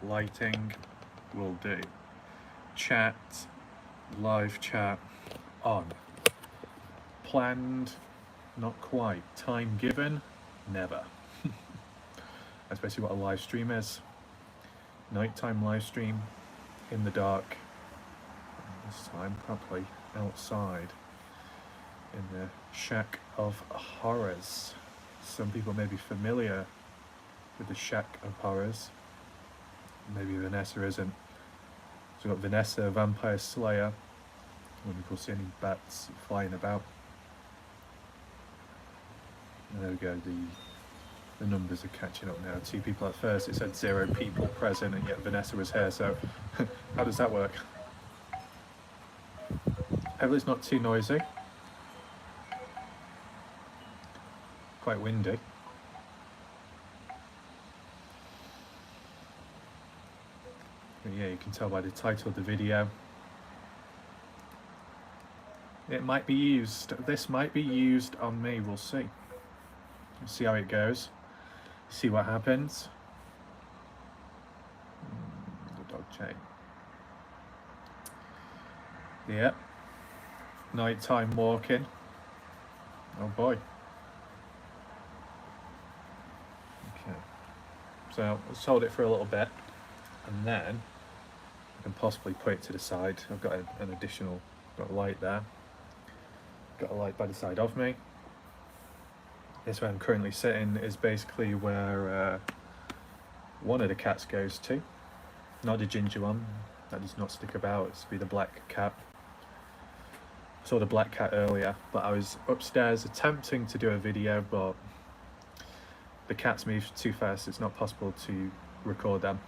lighting will do. Chat, live chat on. Planned, not quite. Time given, never. That's basically what a live stream is. Nighttime live stream, in the dark. This time probably outside in the Shack of Horrors. Some people may be familiar with the Shack of Horrors. Maybe Vanessa isn't. So we've got Vanessa, Vampire Slayer. When people see any bats flying about. And there we go, the numbers are catching up now. 2 people at first, it said 0 people present, and yet Vanessa was here, so how does that work? Hopefully it's not too noisy. Quite windy. But yeah, you can tell by the title of the video. It might be used. This might be used on me, we'll see. We'll see how it goes. See what happens. The dog chain. Yep. Nighttime walking. Oh boy. Okay. So let's hold it for a little bit, and then I can possibly put it to the side. I've got an additional, got a light there. Got a light by the side of me. This where I'm currently sitting is basically where one of the cats goes to. Not the ginger one, that does not stick about, it's be the black cat. I saw the black cat earlier, but I was upstairs attempting to do a video, but the cats moved too fast, it's not possible to record them.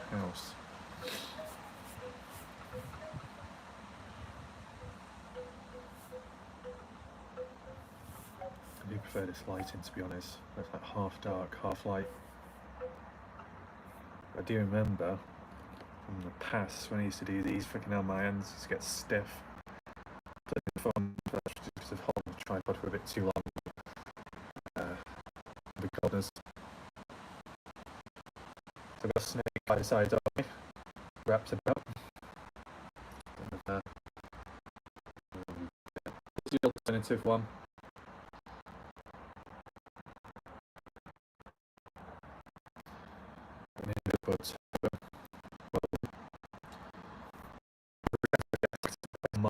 House. I do prefer this lighting, to be honest. It's like half dark, half light. I do remember from the past when I used to do these, freaking hell, my hands just get stiff. Playing the phone, just hold the tripod for a bit too long. The corners. So I've got a snake by the side of me, wrapped about. This is the alternative one.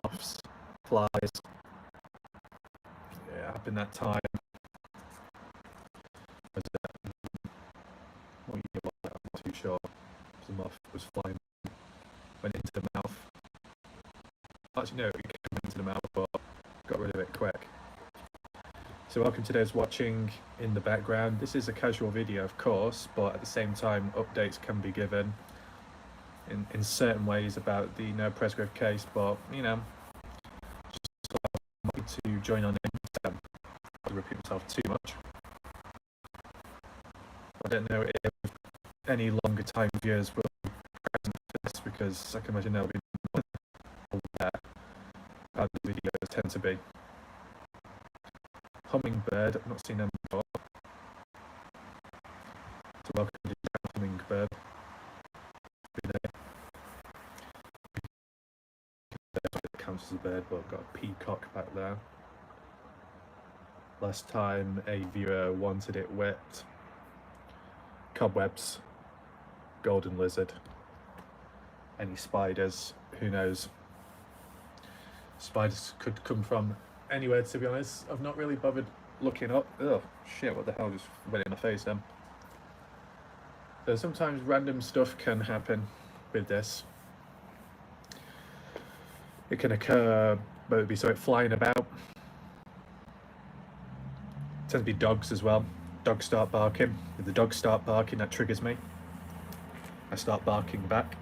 Moths, flies. Yeah, happened that time. What year was that? I'm not too sure. The moth was flying, went into the mouth. Actually, no, it came into the mouth, but got rid of it quick. So welcome to those watching in the background. This is a casual video, of course, but at the same time, updates can be given in certain ways about the Noah Presgrove case, but you know, just want to join on in, not to repeat myself too much. I don't know if any longer time viewers will be present for this, because I can imagine they'll be aware how the videos tend to be. Hummingbird, I've not seen them before. So welcome to the hummingbird. It counts as a bird, but I've got a peacock back there. Last time a viewer wanted it wet. Cobwebs, golden lizard, any spiders, who knows. Spiders could come from anywhere, to be honest. I've not really bothered looking up. Oh shit, what the hell just went in my face then. So sometimes random stuff can happen with this. It can occur, whether it be something flying about. It tends to be dogs as well. Dogs start barking. If the dogs start barking, that triggers me. I start barking back.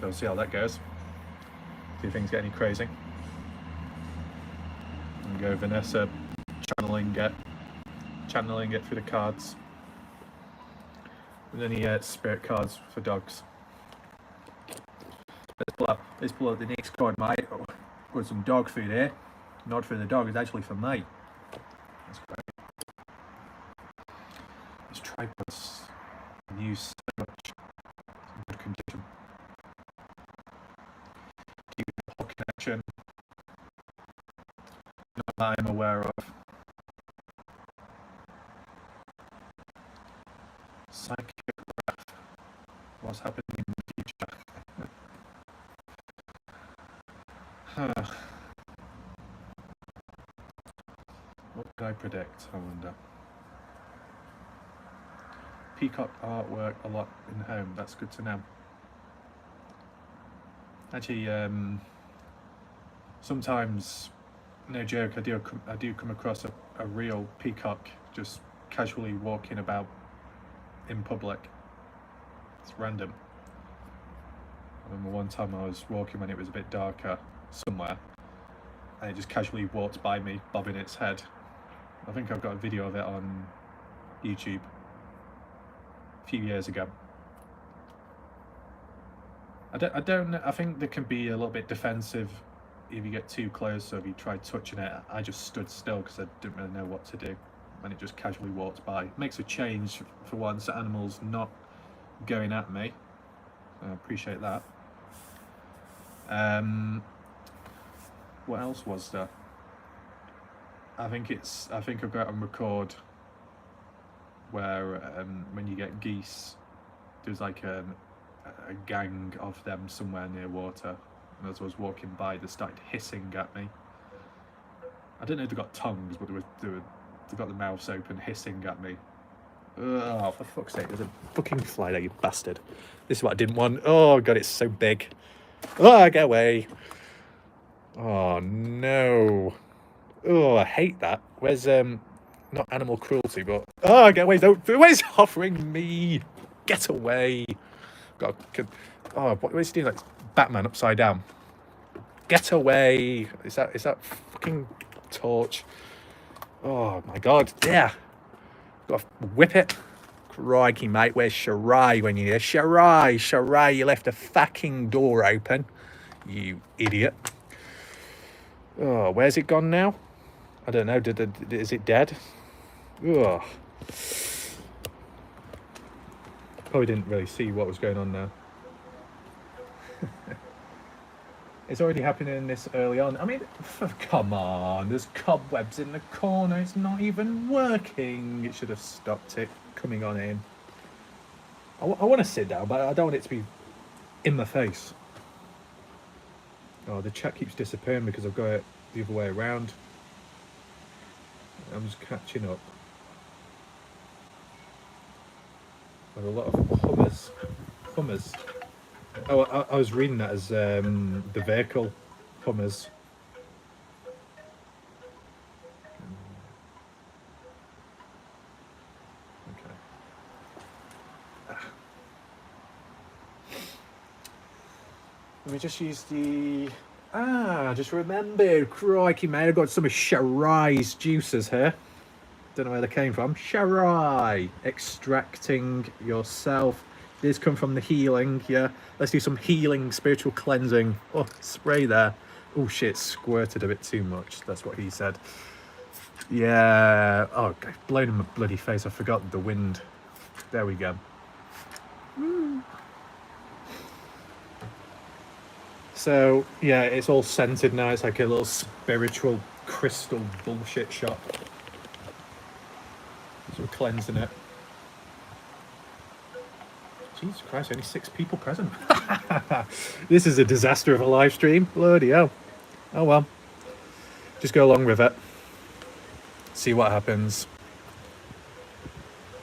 So we'll see how that goes. See if things get any crazy. And go Vanessa channeling it through the cards. With any spirit cards for dogs. Let's pull out the next card, mate. Oh, got some dog food here. Not for the dog, it's actually for me. That's great. use so much in good condition. Do you have a poor connection? Not that I'm aware of. Psychograph. What's happening in the future? What could I predict, I wonder? Peacock artwork a lot in home. That's good to know. Actually, sometimes, no joke, I do come across a real peacock just casually walking about in public. It's random. I remember one time I was walking when it was a bit darker somewhere, and it just casually walked by me, bobbing its head. I think I've got a video of it on YouTube a few years ago. I don't know. I think they can be a little bit defensive if you get too close, so if you try touching it. I just stood still because I didn't really know what to do when it just casually walked by. It makes a change for once, the animal's not going at me. I appreciate that. What else was there? I think I've got on record where when you get geese, there's like a gang of them somewhere near water, and as I was walking by they started hissing at me. I don't know if they got tongues, but they got the mouths open, hissing at me. Oh, for fuck's sake, there's a fucking fly there, you bastard. This is what I didn't want. Oh god, it's so big. Oh, get away. Oh no. Oh, I hate that. Where's not animal cruelty, but oh, get away! Where's offering me? Get away! God, what's he doing? Like Batman upside down. Get away! Is that fucking torch? Oh my god! Yeah, got to whip it. Crikey, mate, where's Shirai when you're here? Shirai, you left a fucking door open. You idiot. Oh, where's it gone now? I don't know. Is it dead? Ugh. Probably didn't really see what was going on there. It's already happening this early on. I mean, come on. There's cobwebs in the corner. It's not even working. It should have stopped it coming on in. I want to sit down, but I don't want it to be in my face. Oh, the chat keeps disappearing because I've got it the other way around. I'm just catching up. There's a lot of hummers. Oh, I was reading that as the vehicle hummers. Okay. Let me just use the... just remember, crikey mate, I've got some of Shirai's juices here. Don't know where they came from. Shirai, extracting yourself. These come from the healing, yeah. Let's do some healing, spiritual cleansing. Oh, spray there. Oh shit, squirted a bit too much. That's what he said. Yeah. Oh, God, blown in my bloody face. I forgot the wind. There we go. Woo. So, yeah, it's all scented now. It's like a little spiritual crystal bullshit shop. So we're cleansing it. Jesus Christ, only 6 people present. This is a disaster of a live stream. Bloody hell. Oh well. Just go along with it. See what happens.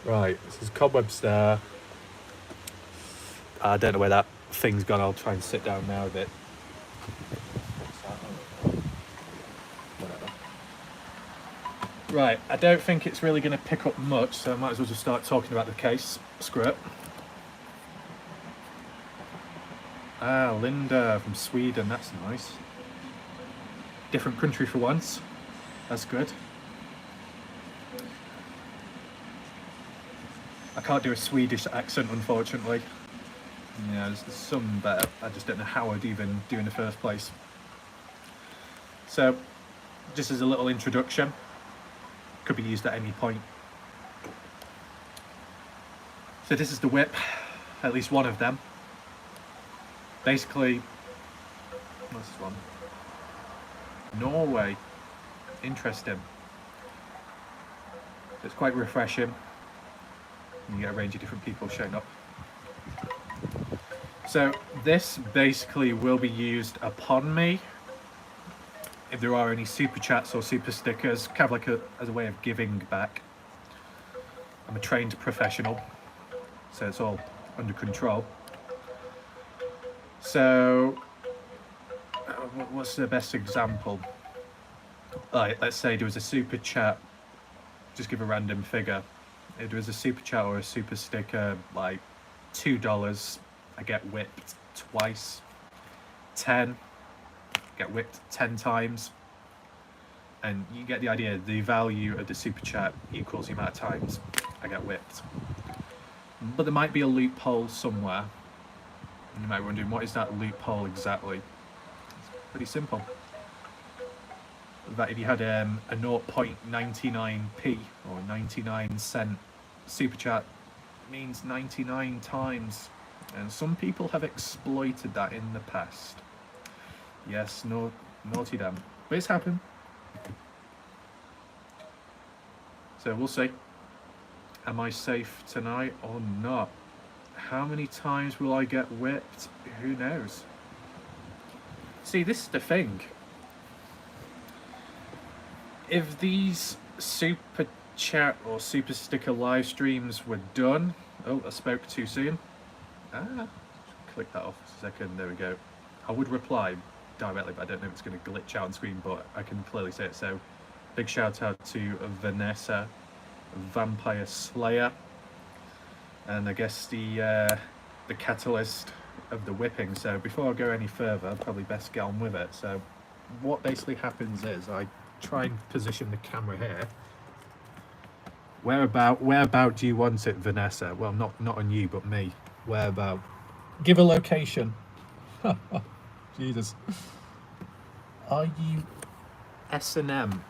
Right, this is cobwebs there. I don't know where that thing's gone. I'll try and sit down now with it. Whatever. Right, I don't think it's really going to pick up much, so I might as well just start talking about the case. Screw it. Ah, Linda from Sweden, that's nice. Different country for once. That's good. I can't do a Swedish accent, unfortunately. Yeah, there's some, but I just don't know how I'd even do in the first place. So, just as a little introduction, could be used at any point. So this is the whip, at least one of them. Basically, what's this one? Norway. Interesting. So it's quite refreshing. You get a range of different people showing up. So this basically will be used upon me if there are any super chats or super stickers, kind of like as a way of giving back. I'm a trained professional, so it's all under control. So what's the best example? Like, let's say there was a super chat, just give a random figure. If there was a super chat or a super sticker, like $2, I get whipped twice. 10, get whipped 10 times. And you get the idea, the value of the super chat equals the amount of times I get whipped. But there might be a loophole somewhere. And you might be wondering, what is that loophole exactly? It's pretty simple. That if you had a 0.99p or 99-cent super chat, means 99 times. And some people have exploited that in the past. Yes, no, naughty them. But it's happened. So we'll see. Am I safe tonight or not? How many times will I get whipped? Who knows? See, this is the thing. If these super chat or super sticker live streams were done... Oh, I spoke too soon. Click that off a second. There we go. I would reply directly, but I don't know if it's going to glitch out on screen, but I can clearly say it. So, big shout out to Vanessa, Vampire Slayer, and I guess the catalyst of the whipping. So before I go any further, I'd probably best get on with it. So what basically happens is I try and position the camera here. Whereabout do you want it, Vanessa? Well, not on you, but me. Whereabout? Give a location. Jesus. Are you S&M?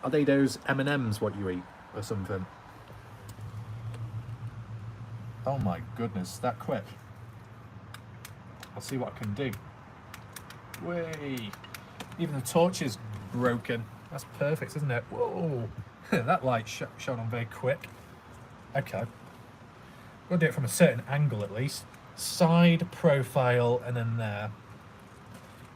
Are they those M&Ms what you eat or something? Oh my goodness, that quick. I'll see what I can do. Way. Even the torch is broken. That's perfect, isn't it? Whoa. That light shone on very quick. Okay. We'll do it from a certain angle at least. Side, profile, and then there.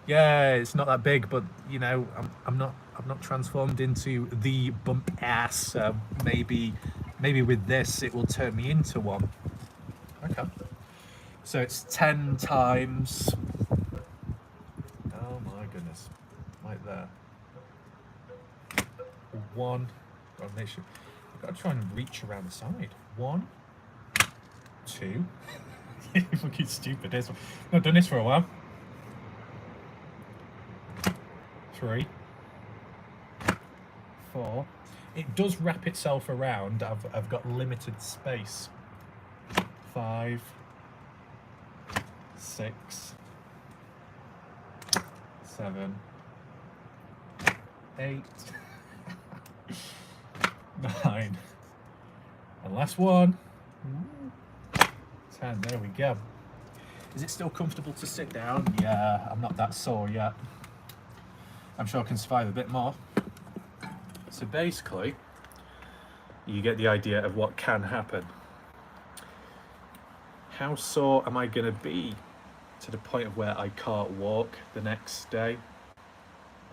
Yeah, it's not that big, but you know, I'm not transformed into the bump ass. So maybe with this it will turn me into one. Okay. So it's 10 times. Oh my goodness. Right there. 1. Gotta make sure. I've got to try and reach around the side. 1, 2. Looking stupid. This one. I've not done this for a while. 3, 4. It does wrap itself around. I've got limited space. 5, 6, 7, 8, 9, and last one. 10. There we go. Is it still comfortable to sit down? Yeah, I'm not that sore yet. I'm sure I can survive a bit more. So basically, you get the idea of what can happen. How sore am I going to be to the point of where I can't walk the next day?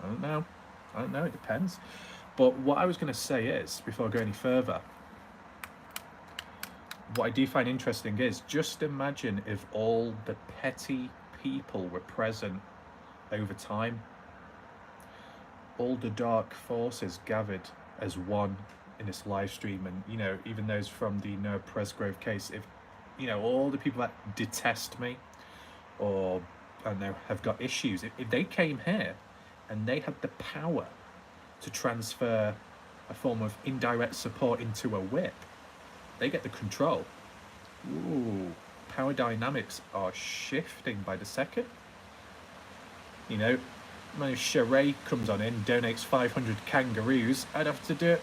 I don't know. It depends. But what I was going to say is, before I go any further, what I do find interesting is, just imagine if all the petty people were present over time. All the dark forces gathered as one in this live stream, and you know, even those from the Noah Presgrove case, if you know, all the people that detest me or I don't know, have got issues, if they came here and they had the power to transfer a form of indirect support into a whip, they get the control. Ooh, power dynamics are shifting by the second. You know, when Sheree comes on in, donates 500 kangaroos, I'd have to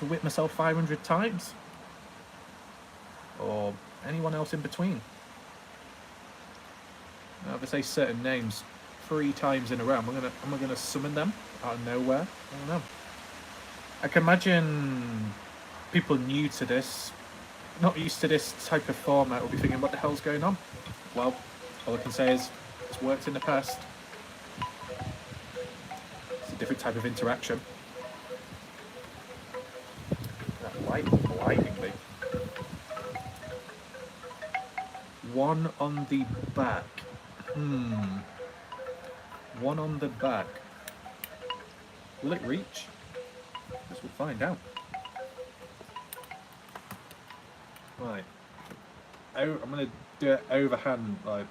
whip myself 500 times. Or anyone else in between. Now, if I say certain names 3 times in a row, am I gonna summon them out of nowhere? I don't know. I can imagine people new to this, not used to this type of format, will be thinking, what the hell's going on? Well, all I can say is it's worked in the past. It's a different type of interaction. That light is blinding me. One on the back. One on the back. Will it reach? Guess we'll find out. Right. I'm going to do it overhand, like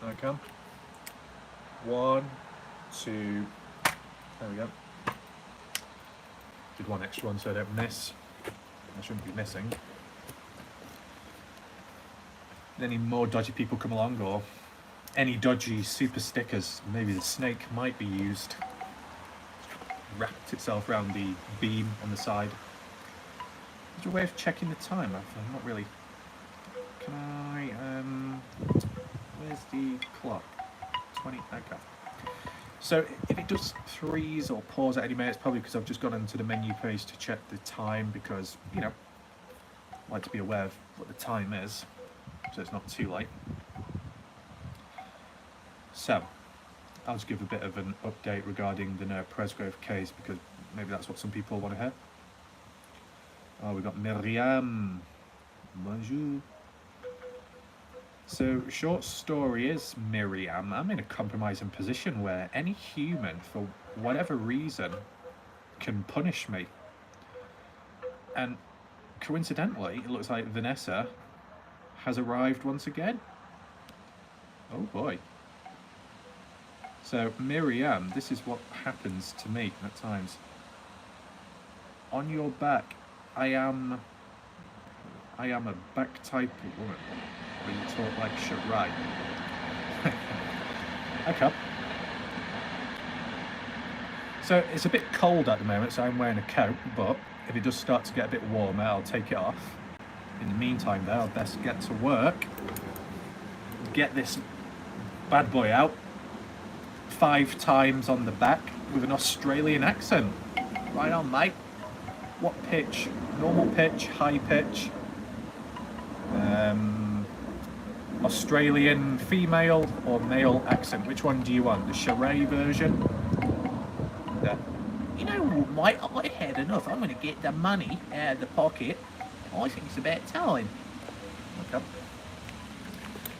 I can. 1, 2. There we go. Did one extra one so I don't miss. I shouldn't be missing. Any more dodgy people come along, or any dodgy super stickers, maybe the snake might be used. Wrapped itself around the beam on the side. Is there a way of checking the time? I'm not really. Can I? Where's the clock? 20. Okay. So if it does freeze or pause at any minute, it's probably because I've just gone into the menu page to check the time, because, you know, I like to be aware of what the time is, so it's not too late. So I'll just give a bit of an update regarding the Noah Presgrove case, because maybe that's what some people want to hear. Oh, we got Miriam. Bonjour. So, short story is, Miriam, I'm in a compromising position where any human, for whatever reason, can punish me. And coincidentally, it looks like Vanessa has arrived once again. Oh boy. So, Miriam, this is what happens to me at times. On your back, I am a back type of woman. Where you talk like Shirai. Okay. So it's a bit cold at the moment, so I'm wearing a coat, but if it does start to get a bit warmer, I'll take it off. In the meantime though, I'll best get to work, get this bad boy out 5 times on the back with an Australian accent. Right on, mate. What pitch? Normal pitch, high pitch, Australian female or male accent? Which one do you want? The Shirai version? You know, mate, I had enough. I'm going to get the money out of the pocket. I think it's about time. Okay.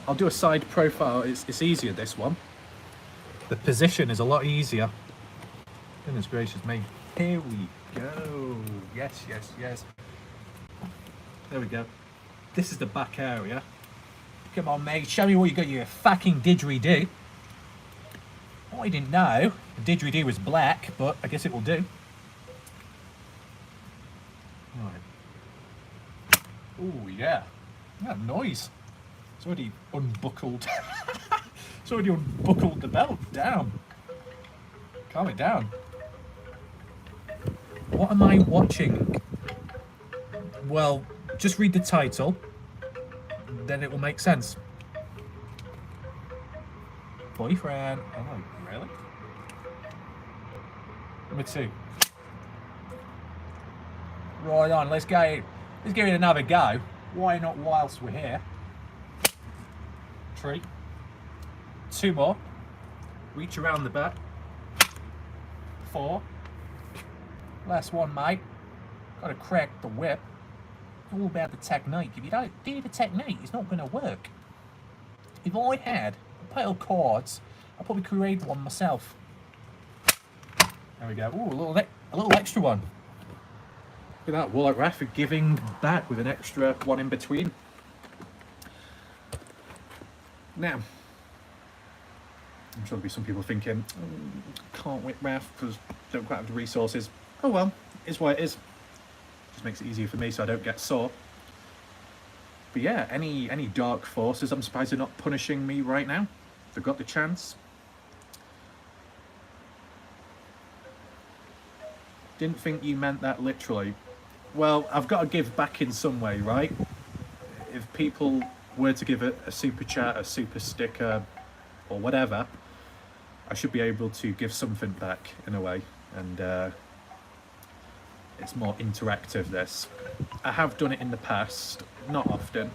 I'll do a side profile. It's easier, this one. The position is a lot easier. Goodness gracious me. Here we go. Yes, yes, yes. There we go. This is the back area. Come on, mate. Show me what you got, you fucking didgeridoo. I didn't know the didgeridoo was black, but I guess it will do. Right. Oh, yeah. That noise. It's already unbuckled. It's already unbuckled the belt. Damn. Calm it down. What am I watching? Well, just read the title, then it will make sense. Boyfriend. Oh, really? Number 2. Right on, let's give it another go. Why not whilst we're here? 3. 2 more. Reach around the back. 4. Last one, mate. Gotta crack the whip. All about the technique. If you don't do the technique, it's not going to work. If I had a pile of cards, I'd probably create one myself. There we go. Ooh, a little extra one. Look at that, Warlock Wrath giving back with an extra one in between. Now, I'm sure there'll be some people thinking, can't whip Wrath because don't quite have the resources. Oh well, it's what it is. Just makes it easier for me so I don't get sore. But yeah, any dark forces, I'm surprised they're not punishing me right now. They've got the chance. Didn't think you meant that literally. Well, I've got to give back in some way, right? if people were to give it a super chat, a super sticker, or whatever, I should be able to give something back in a way, and it's more interactive. This, I have done it in the past, not often,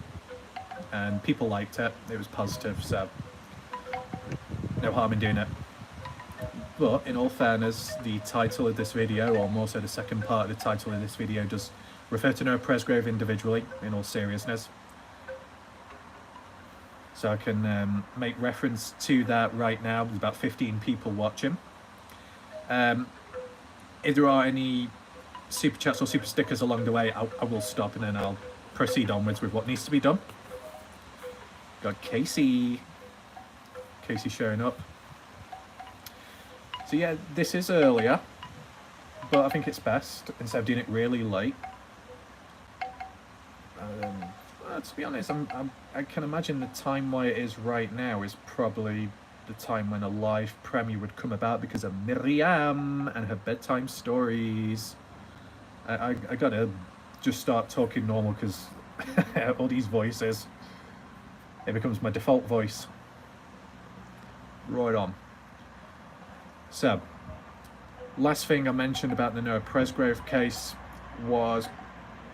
and people liked it. It was positive, so no harm in doing it. But in all fairness, the title of this video, or more so the second part of the title of this video, does refer to Noah Presgrove individually, in all seriousness. So I can make reference to that right now. There's about 15 people watching. If there are any super chats or super stickers along the way, I will stop and then I'll proceed onwards with what needs to be done. Got Casey showing up. So yeah, this is earlier, but I think it's best instead of doing it really late. Well, to be honest, I can imagine the time why it is right now is probably the time when a live premiere would come about because of Miriam and her bedtime stories. I gotta just start talking normal because all these voices, it becomes my default voice. Right on. So, last thing I mentioned about the Noah Presgrove case was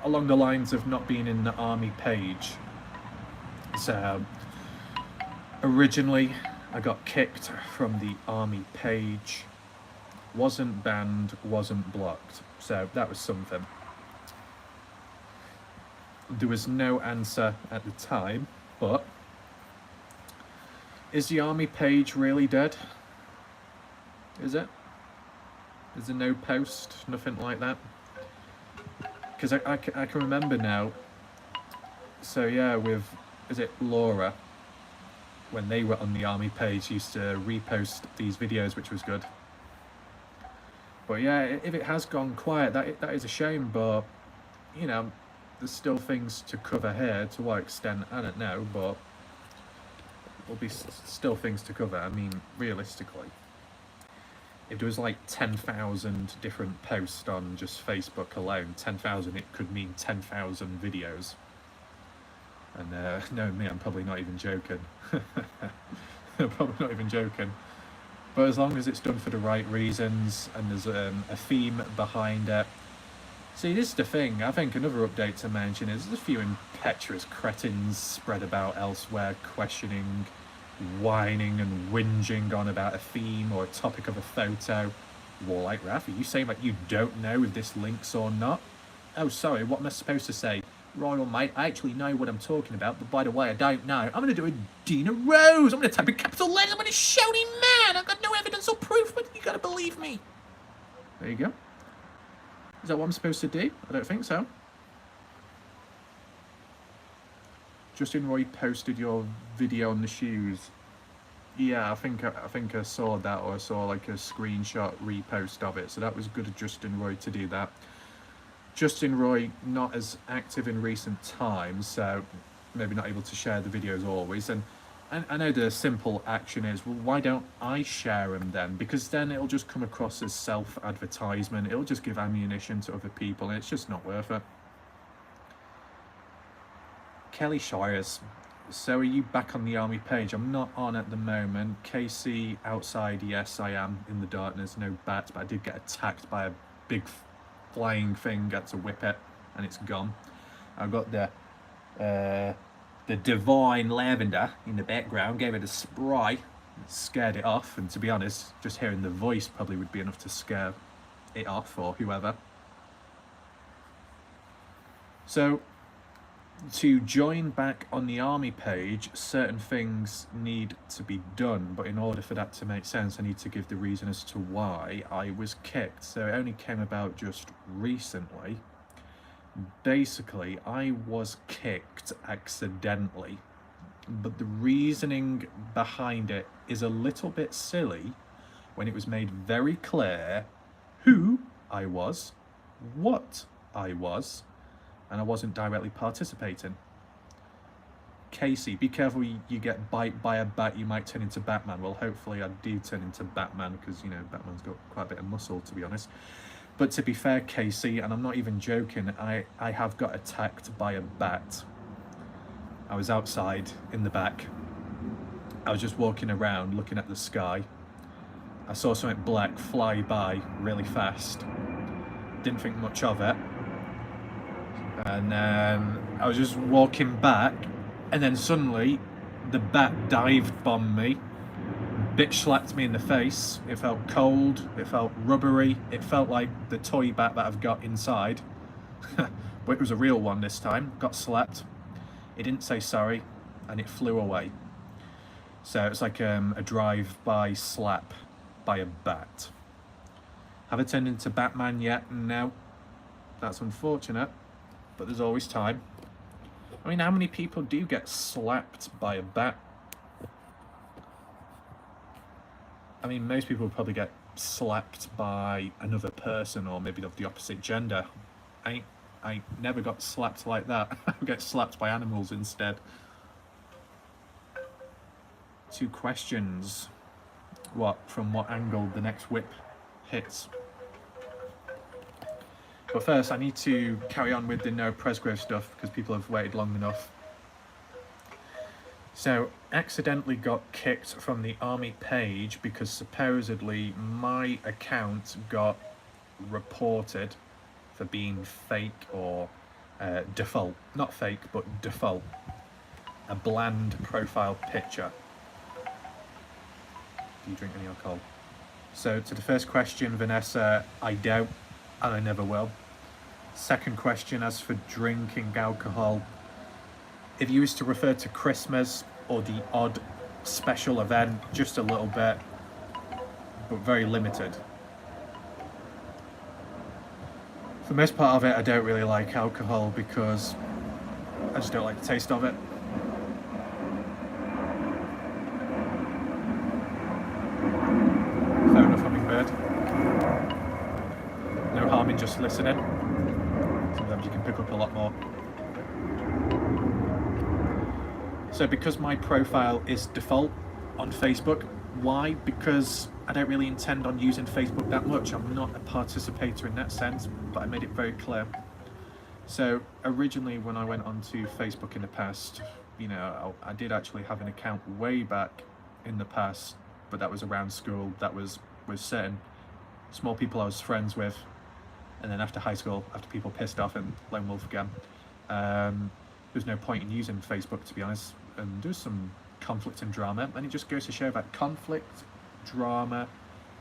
along the lines of not being in the army page. So, originally I got kicked from the army page, wasn't banned, wasn't blocked, so that was something. There was no answer at the time, but is the army page really dead? Is it? Is there no post, nothing like that? Because I can remember now. So yeah, with, is it Laura, when they were on the army page, used to repost these videos, which was good. But yeah, if it has gone quiet, that is a shame, but you know, there's still things to cover here. To what extent, I don't know, but there'll be still things to cover. I mean, realistically, if there was like 10,000 different posts on just Facebook alone, 10,000, it could mean 10,000 videos. And no, me, I'm probably not even joking. I'm probably not even joking. But as long as it's done for the right reasons and there's a theme behind it. See, this is the thing. I think another update to mention is there's a few impetuous cretins spread about elsewhere questioning, whining and whinging on about a theme or a topic of a photo. Well, like, Raph, are you saying that you don't know if this links or not? Oh, sorry, what am I supposed to say? Right on, mate, I actually know what I'm talking about, but by the way, I don't know. I'm going to do a Dina Rose. I'm going to type in capital letters. I'm going to shout him, man. I've got no evidence or proof, but you got to believe me. There you go. Is that what I'm supposed to do? I don't think so. Justin Roy posted your video on the shoes. Yeah, I think I saw that, or I saw like a screenshot repost of it. So that was good of Justin Roy to do that. Justin Roy not as active in recent times, so maybe not able to share the videos always. And I know the simple action is, well, why don't I share them then? Because then it'll just come across as self-advertisement. It'll just give ammunition to other people, and it's just not worth it. Kelly Shires. So are you back on the army page? I'm not on at the moment. Casey outside, yes, I am in the darkness. No bats, but I did get attacked by a big flying thing. Got to whip it, and it's gone. I've got the divine lavender in the background. Gave it a spray, scared it off. And to be honest, just hearing the voice probably would be enough to scare it off or whoever. So, to join back on the army page, certain things need to be done, but in order for that to make sense, I need to give the reason as to why I was kicked. So it only came about just recently. Basically, I was kicked accidentally, but the reasoning behind it is a little bit silly when it was made very clear who I was, what I was, and I wasn't directly participating. Casey, be careful you get bite by a bat, you might turn into Batman. Well, hopefully I do turn into Batman, because, you know, Batman's got quite a bit of muscle, to be honest. But to be fair, Casey, and I'm not even joking, I have got attacked by a bat. I was outside in the back. I was just walking around looking at the sky. I saw something black fly by really fast. Didn't think much of it. And then I was just walking back, and then suddenly the bat dive bombed me. Bitch slapped me in the face. It felt cold, it felt rubbery, it felt like the toy bat that I've got inside. But it was a real one this time. Got slapped. It didn't say sorry, and it flew away. So it's like a drive-by slap by a bat. Have I turned into Batman yet? No. That's unfortunate, but there's always time. I mean, how many people do get slapped by a bat? I mean, most people would probably get slapped by another person, or maybe of the opposite gender. I never got slapped like that. I get slapped by animals instead. 2 questions. From what angle the next whip hits? But first, I need to carry on with the Noah Presgrove stuff because people have waited long enough. So, accidentally got kicked from the army page because supposedly my account got reported for being fake or default. Not fake, but default. A bland profile picture. Do you drink any alcohol? So, to the first question, Vanessa, I don't, and I never will. Second question, as for drinking alcohol, if you was to refer to Christmas or the odd special event, just a little bit, but very limited. For the most part of it, I don't really like alcohol because I just don't like the taste of it. Fair enough, hummingbird. No harm in just listening. Sometimes you can pick up a lot more. So because my profile is default on Facebook, why? Because I don't really intend on using Facebook that much. I'm not a participator in that sense, but I made it very clear. So originally when I went onto Facebook in the past, you know, I did actually have an account way back in the past, but that was around school. That was with certain small people I was friends with. And then after high school, after people pissed off and lone wolf again, there's no point in using Facebook, to be honest. And there's some conflict and drama, and it just goes to show that conflict, drama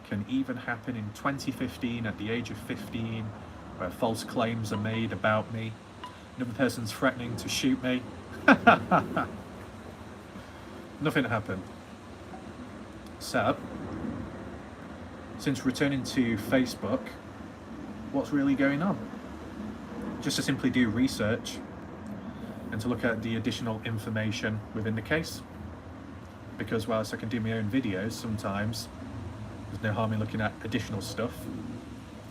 can even happen in 2015 at the age of 15, where false claims are made about me. Another person's threatening to shoot me. Nothing happened. So, since returning to Facebook, what's really going on? Just to simply do research and to look at the additional information within the case. Because whilst I can do my own videos sometimes, there's no harm in looking at additional stuff,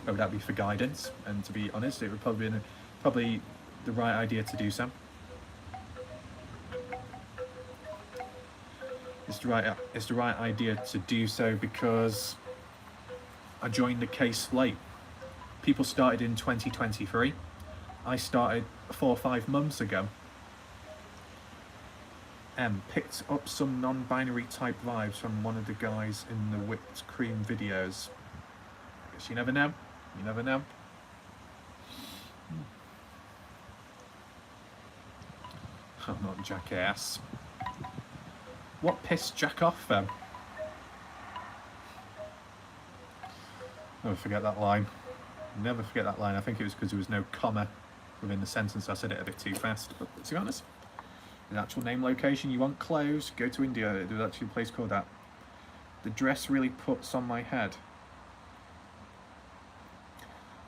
whether that be for guidance, and to be honest, it would probably be the right idea to do so. It's the right idea to do so because I joined the case late. People started in 2023. I started 4 or 5 months ago. And picked up some non-binary type vibes from one of the guys in the whipped cream videos. I guess you never know. You never know. I'm not jackass. What pissed Jack off then? Never forget that line. Never forget that line. I think it was because there was no comma within the sentence. I said it a bit too fast. But to be honest, the actual name location, you want clothes, go to India. There's actually a place called that. The dress really puts on my head.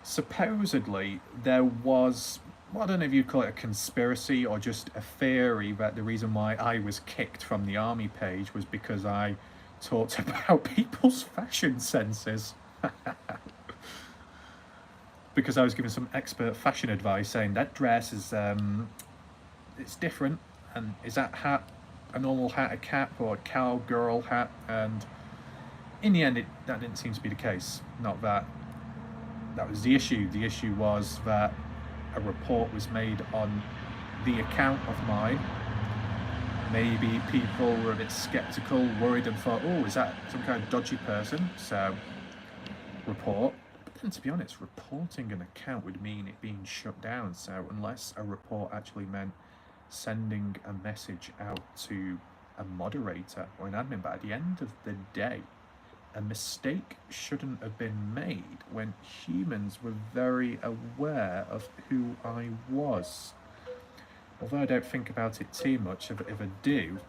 Supposedly, there was, well, I don't know if you'd call it a conspiracy or just a theory that the reason why I was kicked from the army page was because I talked about people's fashion senses. Because I was giving some expert fashion advice saying that dress is, it's different. And is that hat a normal hat, a cap, or a cowgirl hat? And in the end, that didn't seem to be the case. Not that that was the issue. The issue was that a report was made on the account of mine Maybe people were a bit skeptical, worried, and thought, oh, is that some kind of dodgy person? So, report. But then, to be honest, reporting an account would mean it being shut down. So, unless a report actually meant sending a message out to a moderator or an admin, but at the end of the day, a mistake shouldn't have been made when humans were very aware of who I was. Although I don't think about it too much, if I do,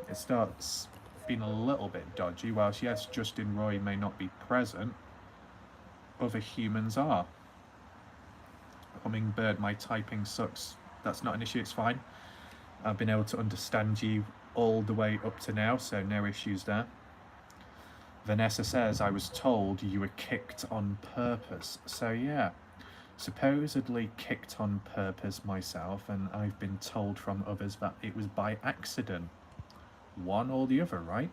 it starts being a little bit dodgy. Whilst yes, Justin Roy may not be present, other humans are. Hummingbird, my typing sucks. That's not an issue, it's fine. I've been able to understand you all the way up to now, so no issues there. Vanessa says, I was told you were kicked on purpose. So yeah, supposedly kicked on purpose myself, and I've been told from others that it was by accident. One or the other, right?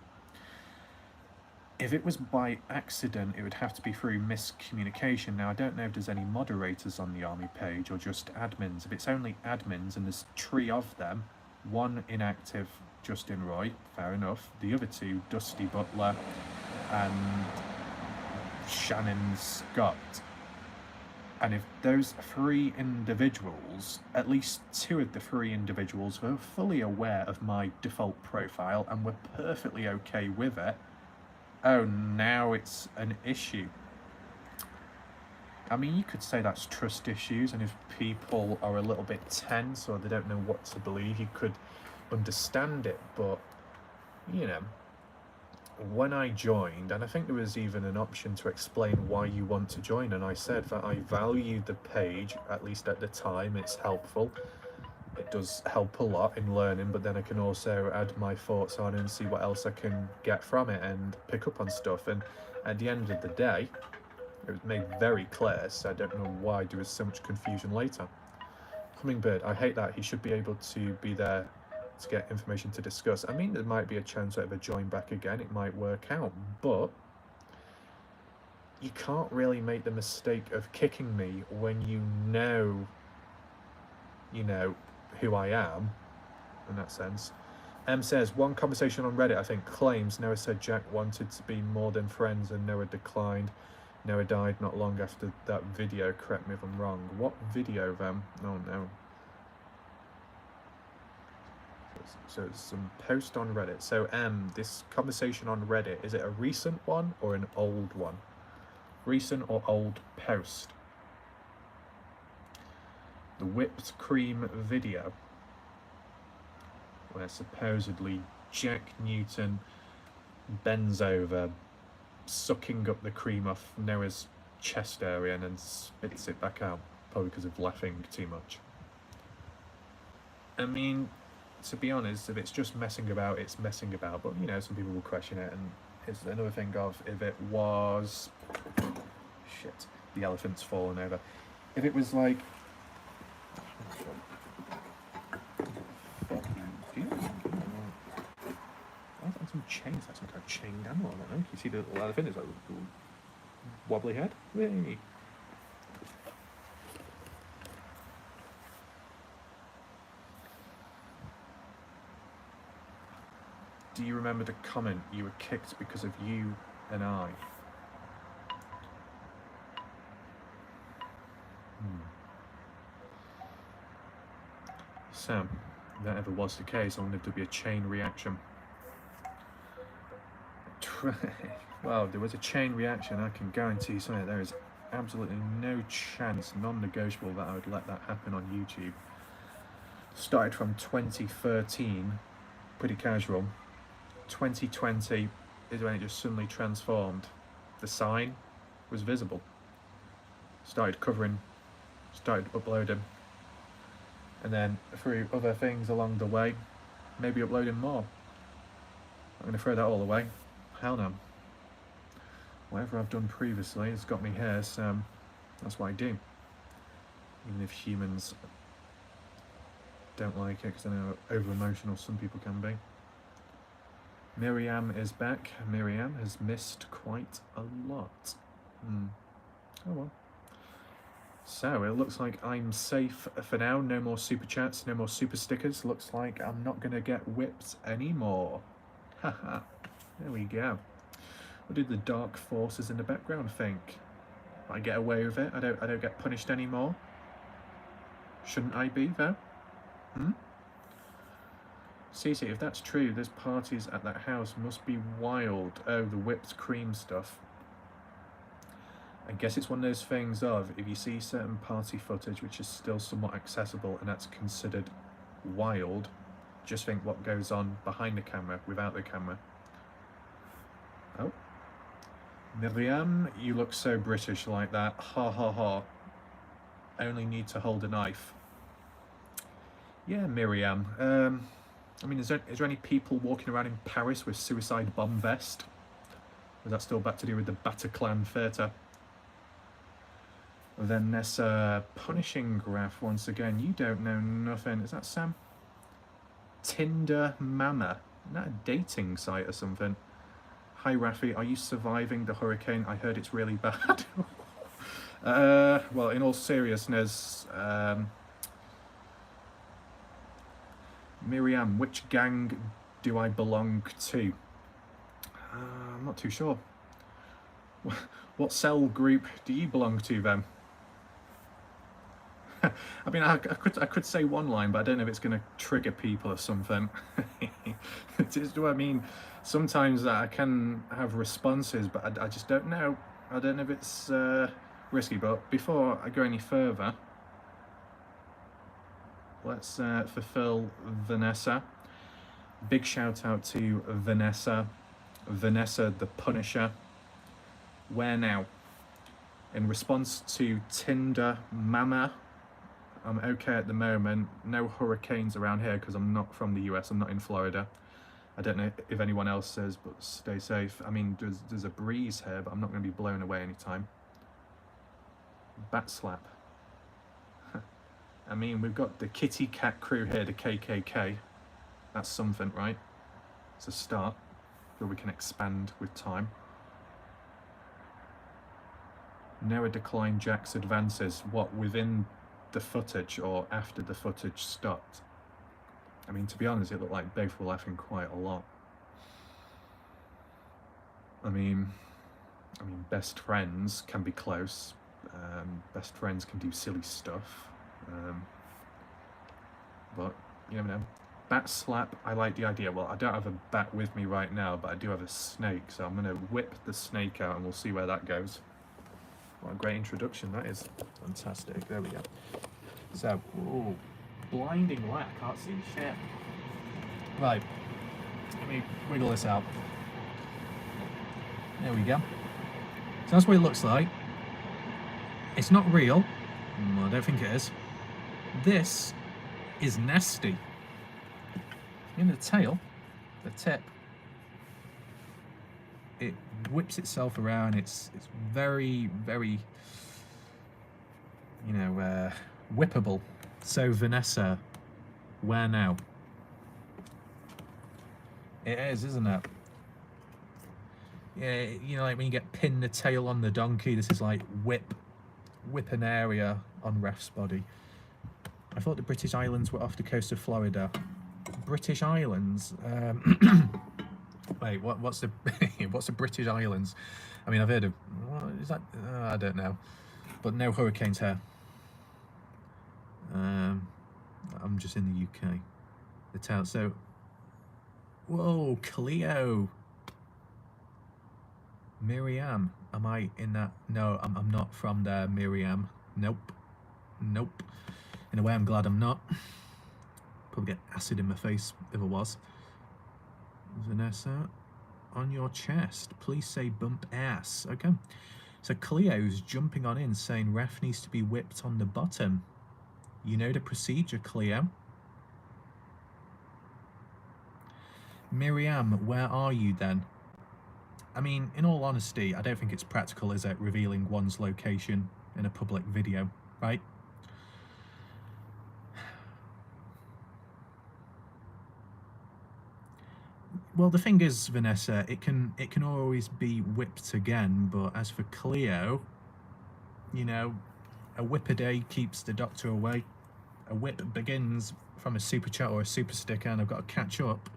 If it was by accident, it would have to be through miscommunication. Now, I don't know if there's any moderators on the army page or just admins. If it's only admins and there's 3 of them, 1 inactive, Justin Roy, fair enough. The other 2, Dusty Butler and Shannon Scott. And if those 3 individuals, at least 2 of the 3 individuals were fully aware of my default profile and were perfectly okay with it, oh, now it's an issue. I mean, you could say that's trust issues, and if people are a little bit tense or they don't know what to believe, you could understand it. But, you know, when I joined, and I think there was even an option to explain why you want to join, and I said that I valued the page, at least at the time, it's helpful. It does help a lot in learning, but then I can also add my thoughts on and see what else I can get from it and pick up on stuff. And at the end of the day, it was made very clear, so I don't know why there was so much confusion later. Hummingbird, I hate that. He should be able to be there to get information to discuss. I mean, there might be a chance that if I join back again, it might work out, but you can't really make the mistake of kicking me when you know who I am, in that sense. M says, one conversation on Reddit, I think, claims Noah said Jack wanted to be more than friends and Noah declined. Noah died not long after that video, correct me if I'm wrong. What video then? Oh no. So it's some post on Reddit. So this conversation on Reddit, is it a recent one or an old one? Recent or old post? The whipped cream video, where supposedly Jack Newton bends over, sucking up the cream off Noah's chest area and then spits it back out, probably because of laughing too much. I mean, to be honest, if it's just messing about, it's messing about, but you know, some people will question it, and it's another thing of if it was... Shit, the elephant's fallen over. If it was like... Some chains, like some kind of chained animal, I don't know. You see the little elephant, it's like a wobbly head. Yay. Do you remember the comment, you were kicked because of you and I? So, if that ever was the case, I wonder if there'd be a chain reaction. Well, there was a chain reaction, I can guarantee you something. There is absolutely no chance, non-negotiable, that I would let that happen on YouTube. Started from 2013, pretty casual. 2020 is when it just suddenly transformed. The sign was visible. Started covering, started uploading, and then through other things along the way, maybe uploading more. I'm going to throw that all away. Hell no. Whatever I've done previously has got me here, so that's what I do. Even if humans don't like it, because I know over-emotional some people can be. Miriam is back. Miriam has missed quite a lot. Oh well. So it looks like I'm safe for now. No more super chats, no more super stickers. Looks like I'm not going to get whipped anymore. Haha. There we go. What did the dark forces in the background think? I get away with it? I don't get punished anymore? Shouldn't I be, though? Cece, if that's true, there's parties at that house must be wild. Oh, the whipped cream stuff. I guess it's one of those things of, if you see certain party footage which is still somewhat accessible and that's considered wild, just think what goes on behind the camera, without the camera. Oh. Miriam, you look so British like that. Ha ha ha. Only need to hold a knife. Yeah, Miriam. I mean, is there any people walking around in Paris with suicide bomb vest? Or is that still back to do with the Bataclan theatre? Then there's punishing graph once again. You don't know nothing. Is that Sam? Tinder Mama. Isn't that a dating site or something? Hi Rafi, are you surviving the hurricane? I heard it's really bad. Well, in all seriousness, Miriam, which gang do I belong to? I'm not too sure. What cell group do you belong to then? I mean, I could say one line, but I don't know if it's going to trigger people or something. Do I mean? Sometimes I can have responses, but I just don't know. I don't know if it's risky. But before I go any further, let's fulfill Vanessa. Big shout out to Vanessa. Vanessa the Punisher. Where now? In response to Tinder Mama, I'm okay at the moment. No hurricanes around here because I'm not from the US. I'm not in Florida. I don't know if anyone else says, but stay safe. I mean, there's a breeze here, but I'm not going to be blown away anytime. Bat slap. I mean, we've got the kitty cat crew here, the KKK. That's something, right? It's a start. But we can expand with time. Noah declined Jack's advances. What, within the footage or after the footage stopped? I mean, to be honest, it looked like both were laughing quite a lot. I mean, best friends can be close. Best friends can do silly stuff. But you never know. Bat slap, I like the idea. Well, I don't have a bat with me right now, but I do have a snake, so I'm going to whip the snake out and we'll see where that goes. What a great introduction that is. Fantastic. There we go. So, ooh, blinding light. I can't see shit. Right. Let me wiggle this out. There we go. So that's what it looks like. It's not real. Well, I don't think it is. This is nasty. In the tail, the tip, it whips itself around. It's very, very, you know, whippable. So Vanessa, where now? It is, isn't it? Yeah, you know, like when you get pinned the tail on the donkey, this is like whip an area on Ref's body. I thought the British Islands were off the coast of Florida. British Islands? Wait, what's the what's the British Islands? I mean, I've heard of, what is that? I don't know, but no hurricanes here. I'm just in the UK. The town. So, whoa, Cleo. Miriam, am I in that? No, I'm not from there, Miriam. Nope. In a way, I'm glad I'm not. Probably get acid in my face if I was. Vanessa, on your chest, please say bump ass. Okay. So Cleo's jumping on in saying ref needs to be whipped on the bottom. You know the procedure, Cleo. Miriam, where are you then? I mean, in all honesty, I don't think it's practical, is it, revealing one's location in a public video, right? Well, the thing is, Vanessa, it can always be whipped again, but as for Cleo, you know, A whip a day keeps the doctor away. A whip begins from a super chat or a super sticker, and I've got to catch up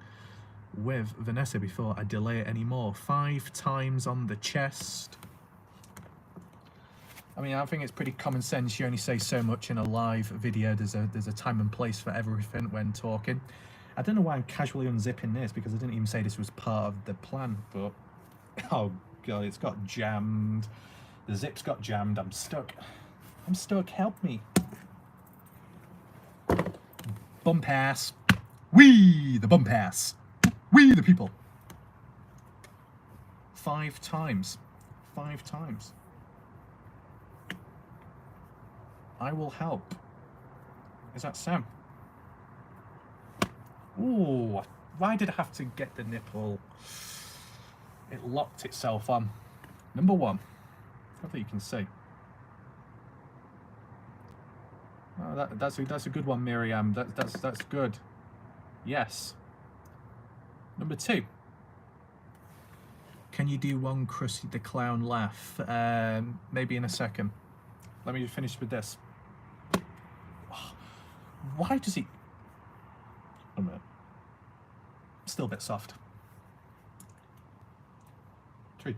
with Vanessa before I delay it anymore. 5 times on the chest. I mean, I think it's pretty common sense. You only say so much in a live video. There's a time and place for everything when talking. I don't know why I'm casually unzipping this, because I didn't even say this was part of the plan, but oh god, it's got jammed. The zip's got jammed. I'm stuck. I'm stuck. Help me. Bump ass. We the bump ass. We the people. 5 times. 5 times. I will help. Is that Sam? Ooh, why did I have to get the nipple? It locked itself on. Number 1. Hopefully you can see. Oh, that's a good one, Miriam. That's good. Yes. Number 2. Can you do one Krusty the Clown laugh? Maybe in a second. Let me finish with this. Oh, why does he... A minute. Still a bit soft. 3.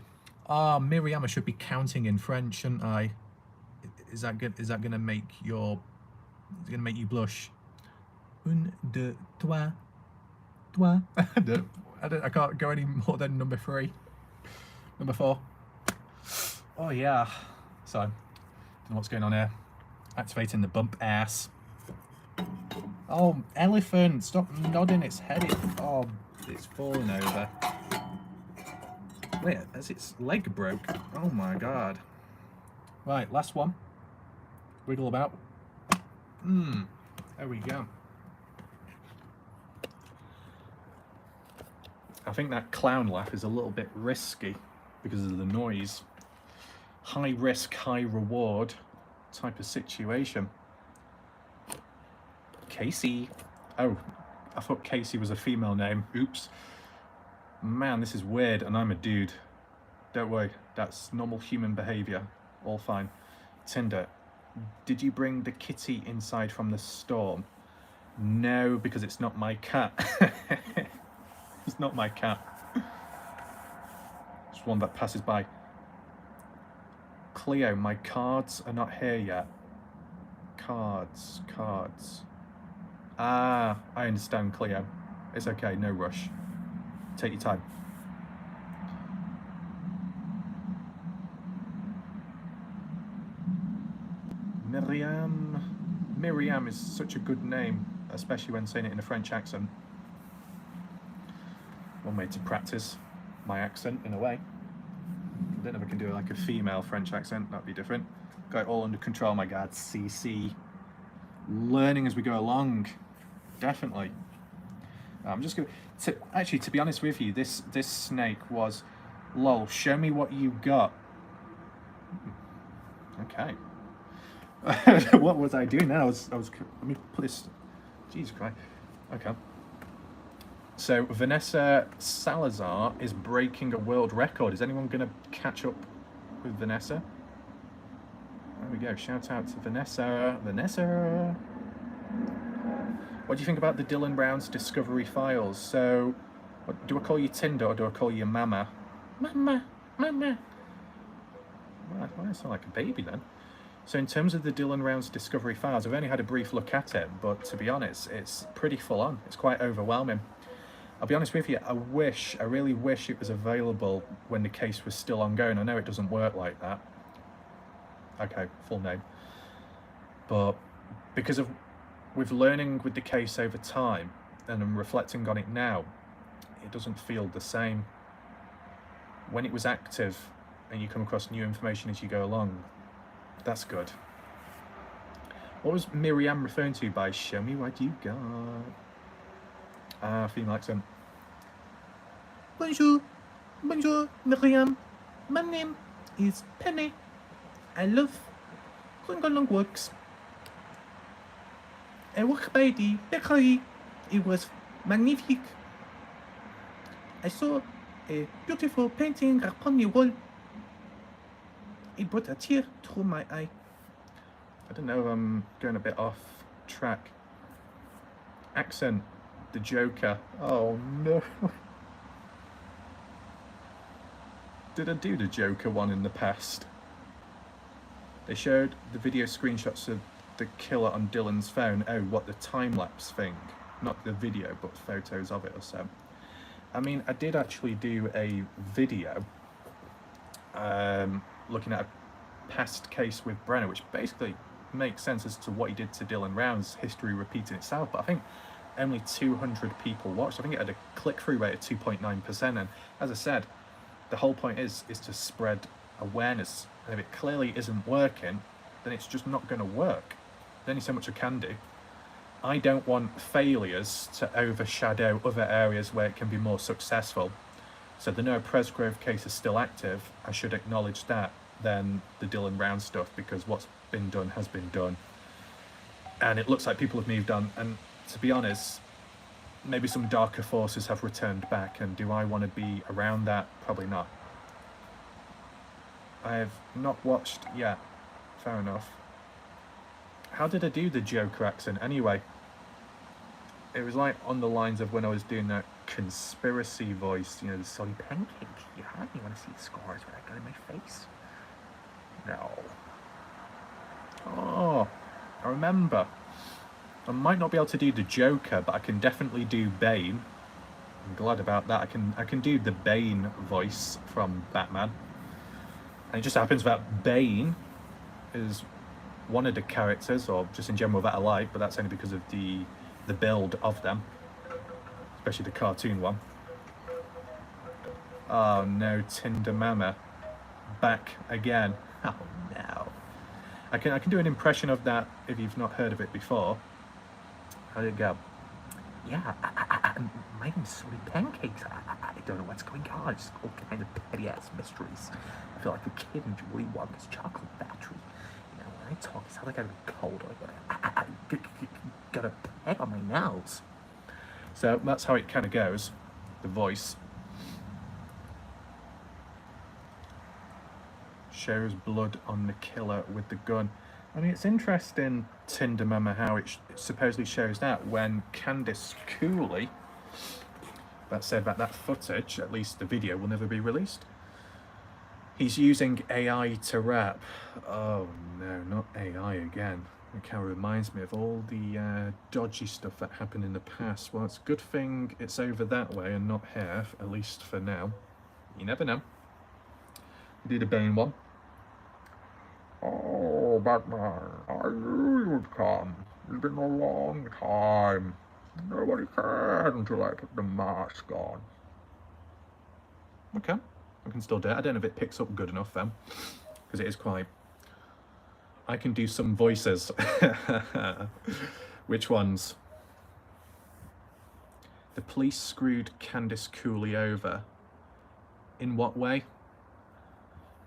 Ah, Miriam, I should be counting in French, shouldn't I? Is that good? Is that gonna make your... Is it gonna make you blush? 1, 2, 3. I can't go any more than number 3. Number 4. Oh yeah. So, don't know what's going on here. Activating the bump ass. Oh, elephant! Stop nodding its head. Oh, it's falling over. Wait, as its leg broke. Oh my god. Right, last one. Wiggle about. There we go. I think that clown laugh is a little bit risky because of the noise. High risk, high reward type of situation. Casey. Oh, I thought Casey was a female name. Oops. Man, this is weird, and I'm a dude. Don't worry, that's normal human behavior. All fine. Tinder. Did you bring the kitty inside from the storm? No, because it's not my cat. It's not my cat. It's one that passes by. Cleo, my cards are not here yet. Cards. Ah, I understand, Cleo. It's okay, no rush. Take your time. Miriam is such a good name, especially when saying it in a French accent. One way to practice my accent, in a way. I don't know if I can do like a female French accent, that'd be different. Got it all under control, my god. CC. Learning as we go along. Definitely. I'm just gonna... Actually, to be honest with you, this snake was... Lol, show me what you got. Okay. What was I doing now? I was let me put this... Jesus Christ. Okay. So, Vanessa Salazar is breaking a world record. Is anyone going to catch up with Vanessa? There we go. Shout out to Vanessa. Vanessa! What do you think about the Dylan Brown's Discovery Files? So, what, do I call you Tinder or do I call you Mama? Mama! Mama! Well, I sound like a baby then. So in terms of the Dylan Brown's Discovery Files, I've only had a brief look at it, but to be honest, it's pretty full on. It's quite overwhelming. I'll be honest with you, I really wish it was available when the case was still ongoing. I know it doesn't work like that. Okay, full name. But because of, with learning with the case over time, and I'm reflecting on it now, it doesn't feel the same. When it was active, and you come across new information as you go along, that's good. What was Miriam referring to by show me what you got? Ah, female accent. Bonjour, Miriam. My name is Penny. I love Long Works. I work by the bakery. It was magnifique. I saw a beautiful painting upon the wall. It brought a tear through my eye. I don't know if I'm going a bit off track. Accent, the Joker. Oh no. Did I do the Joker one in the past? They showed the video screenshots of the killer on Dylan's phone. Oh, what, the time-lapse thing? Not the video, but photos of it or so. I mean, I did actually do a video looking at a past case with Brenner, which basically makes sense as to what he did to Dylan Round's history repeating itself, but I think only 200 people watched. I think it had a click-through rate of 2.9%, and as I said, the whole point is to spread awareness, and if it clearly isn't working, then it's just not going to work. There's only so much I can do. I don't want failures to overshadow other areas where it can be more successful. So the Noah Presgrove case is still active. I should acknowledge that than the Dylan Round stuff, because what's been done has been done. And it looks like people have moved on. And to be honest, maybe some darker forces have returned back. And do I want to be around that? Probably not. I have not watched yet. Fair enough. How did I do the Joker accent anyway? It was like on the lines of when I was doing that conspiracy voice, you know, the salty pancakes. Yeah, you want to see the scars that I got in my face? No. Oh, I remember. I might not be able to do the Joker, but I can definitely do Bane. I'm glad about that. I can do the Bane voice from Batman. And it just happens that Bane is one of the characters, or just in general that I like, but that's only because of the build of them, especially the cartoon one. Oh no, Tinder Mama, back again. Oh no. I can do an impression of that if you've not heard of it before. How did it go? Yeah, my name's Salty Pancakes. I don't know what's going on. Just all kind of petty ass mysteries. I feel like a kid in Willy Wonka's chocolate factory. You know, when I talk, it sounds like I'm cold. I got a peg on my nose. So that's how it kind of goes. The voice shows blood on the killer with the gun. I mean, it's interesting, Tinder Mama, how it supposedly shows that when Candice Cooley, that said that footage, at least the video, will never be released. He's using AI to rap. Oh no, not AI again. It kind of reminds me of all the dodgy stuff that happened in the past. Well, it's a good thing it's over that way and not here, at least for now. You never know. Do the Bane one. Oh, Batman, I knew you'd come. It's been a long time. Nobody cared until I put the mask on. Okay, I can still do it. I don't know if it picks up good enough then, because it is quite... I can do some voices. Which ones? The police screwed Candice Cooley over. In what way?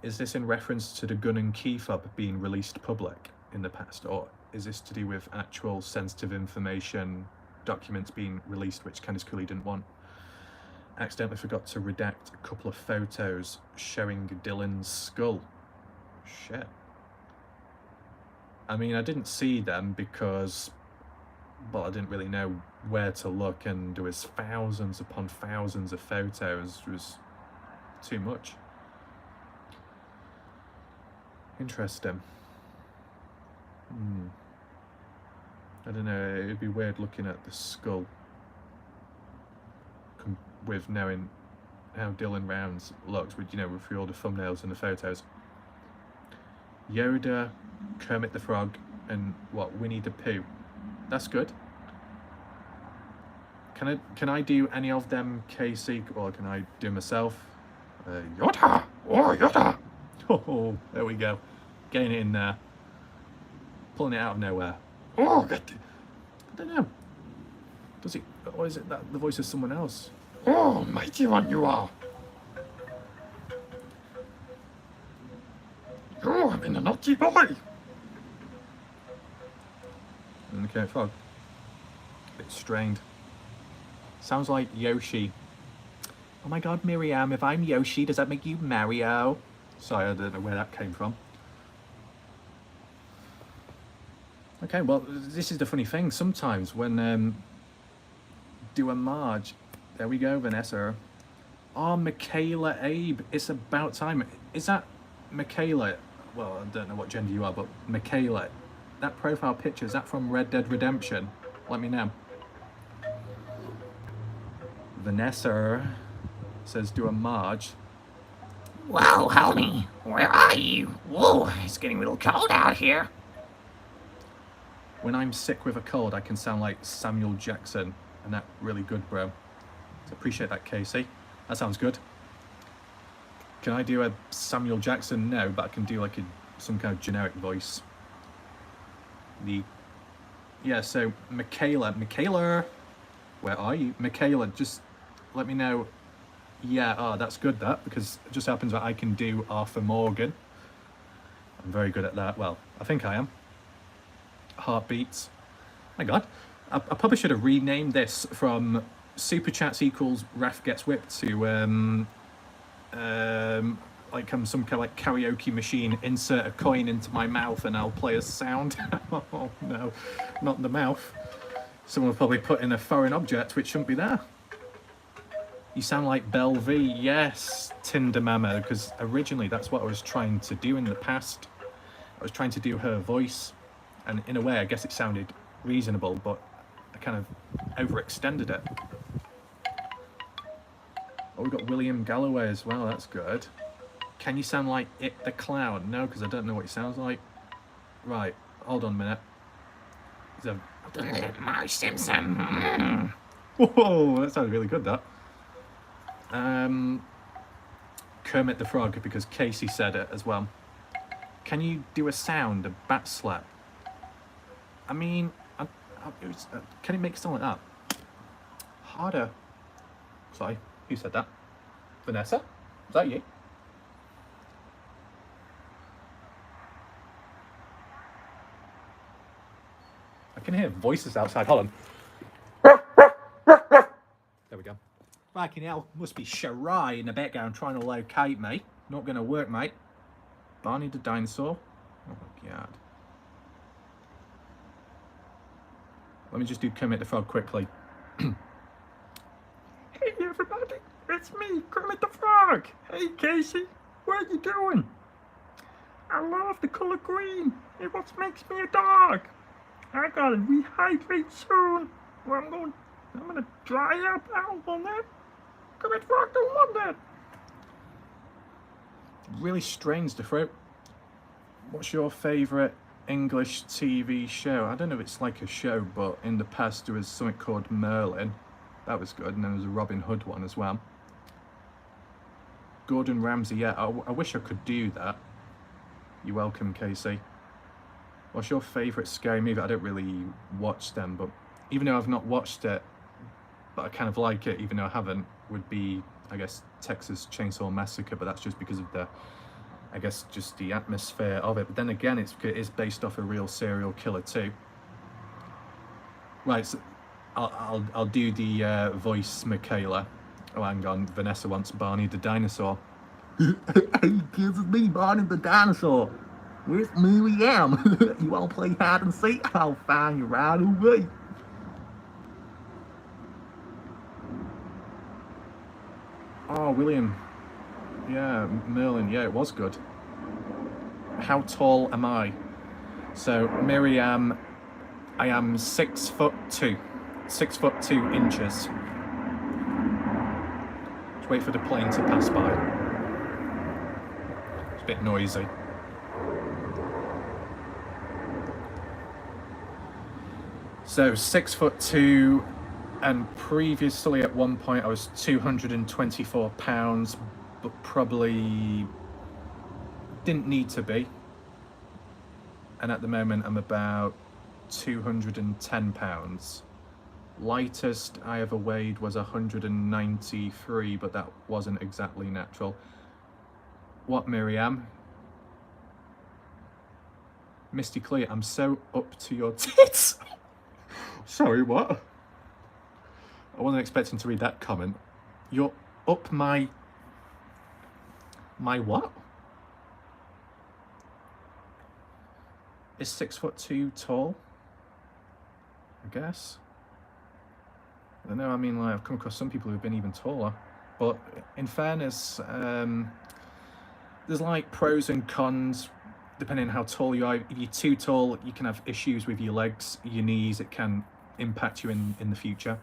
Is this in reference to the gun and key fob being released public in the past, or is this to do with actual sensitive information, documents being released which Candice Cooley didn't want? Accidentally forgot to redact a couple of photos showing Dylan's skull. Shit. I mean, I didn't see them because, well, I didn't really know where to look, and there was thousands upon thousands of photos. It was too much. Interesting. I don't know, it'd be weird looking at the skull with knowing how Dylan Rounds looks, with, you know, with all the thumbnails and the photos. Yoda, Kermit the Frog, and what, Winnie the Pooh. That's good. Can I do any of them, Casey, or can I do myself? Yoda! Oh, Yoda! Oh, there we go. Getting it in there. Pulling it out of nowhere. Oh, I don't know. Does it, or is it that the voice of someone else? Oh, mighty one you are. You have been a naughty boy. And the Kermit Frog. A bit strained. Sounds like Yoshi. Oh my god, Miriam, if I'm Yoshi, does that make you Mario? Sorry, I don't know where that came from. Okay, well, this is the funny thing. Sometimes when do a Marge, there we go, Vanessa. Oh, Michaela Abe, it's about time. Is that Michaela? Well, I don't know what gender you are, but Michaela, that profile picture, is that from Red Dead Redemption? Let me know. Vanessa says, do a Marge. Whoa, homie, where are you? Whoa, it's getting a little cold out here. When I'm sick with a cold, I can sound like Samuel Jackson, and that's really good, bro. So appreciate that, Casey. That sounds good. Can I do a Samuel Jackson? No, but I can do like some kind of generic voice. Yeah, so Michaela, where are you? Michaela, just let me know. Yeah, oh, that's good, that, because it just happens that I can do Arthur Morgan. I'm very good at that. Well, I think I am. Heartbeats. My God. I probably should have renamed this from Superchats equals Ref Gets Whipped to like some kind of like karaoke machine, insert a coin into my mouth and I'll play a sound. Oh no, not in the mouth. Someone will probably put in a foreign object which shouldn't be there. You sound like Belle V. Yes, Tinder Mama, because originally that's what I was trying to do in the past. I was trying to do her voice, and in a way I guess it sounded reasonable, but I kind of overextended it. Oh, we've got William Galloway as well, that's good. Can you sound like It the Clown? No, because I don't know what he sounds like. Right, hold on a minute. Marge Simpson. Whoa, that sounds really good, that. Kermit the Frog, because Casey said it as well. Can you do a sound, a bat slap? I mean, can it make something like that? Harder. Sorry, who said that? Vanessa? Is that you? I can hear voices outside. Hold on. There we go. Fucking hell, must be Shirai in the background trying to locate me. Not gonna work, mate. Barney the dinosaur. Oh my God. Let me just do Kermit the Frog quickly. Hey everybody, it's me, Kermit the Frog. Hey Casey, what are you doing? I love the color green. It what makes me a dog. I gotta rehydrate soon, or I'm gonna dry up out on that. Kermit the Frog don't want that. Really strange to throw. What's your favourite English TV show? I don't know if it's like a show, but in the past there was something called Merlin. That was good, and there was a Robin Hood one as well. Gordon Ramsay, yeah, I wish I could do that. You're welcome, Casey. What's your favourite scary movie? I don't really watch them, but even though I've not watched it, but I kind of like it, even though I haven't, would be, I guess, Texas Chainsaw Massacre, but that's just because of the, I guess, just the atmosphere of it. But then again, it is based off a real serial killer too. Right, so I'll do the voice Michaela. Oh, hang on, Vanessa wants Barney the dinosaur. Hey kids, it's me, Barney the dinosaur. Where's Miriam? You wanna play hide and seek? I'll find you right away. Oh, William. Yeah, Merlin. Yeah, it was good. How tall am I? So, Miriam, I am 6'2". 6'2" inches. Just wait for the plane to pass by. It's a bit noisy. So 6'2", and previously at one point I was 224 pounds, but probably didn't need to be. And at the moment I'm about 210 pounds. Lightest I ever weighed was 193, but that wasn't exactly natural. What, Miriam? Misty Clear, I'm so up to your tits. Sorry, what? I wasn't expecting to read that comment. You're up my what? Is 6'2" tall? I guess. I don't know, I mean, like, I've come across some people who've been even taller. But in fairness, there's like pros and cons depending on how tall you are. If you're too tall, you can have issues with your legs, your knees. It can impact you in the future.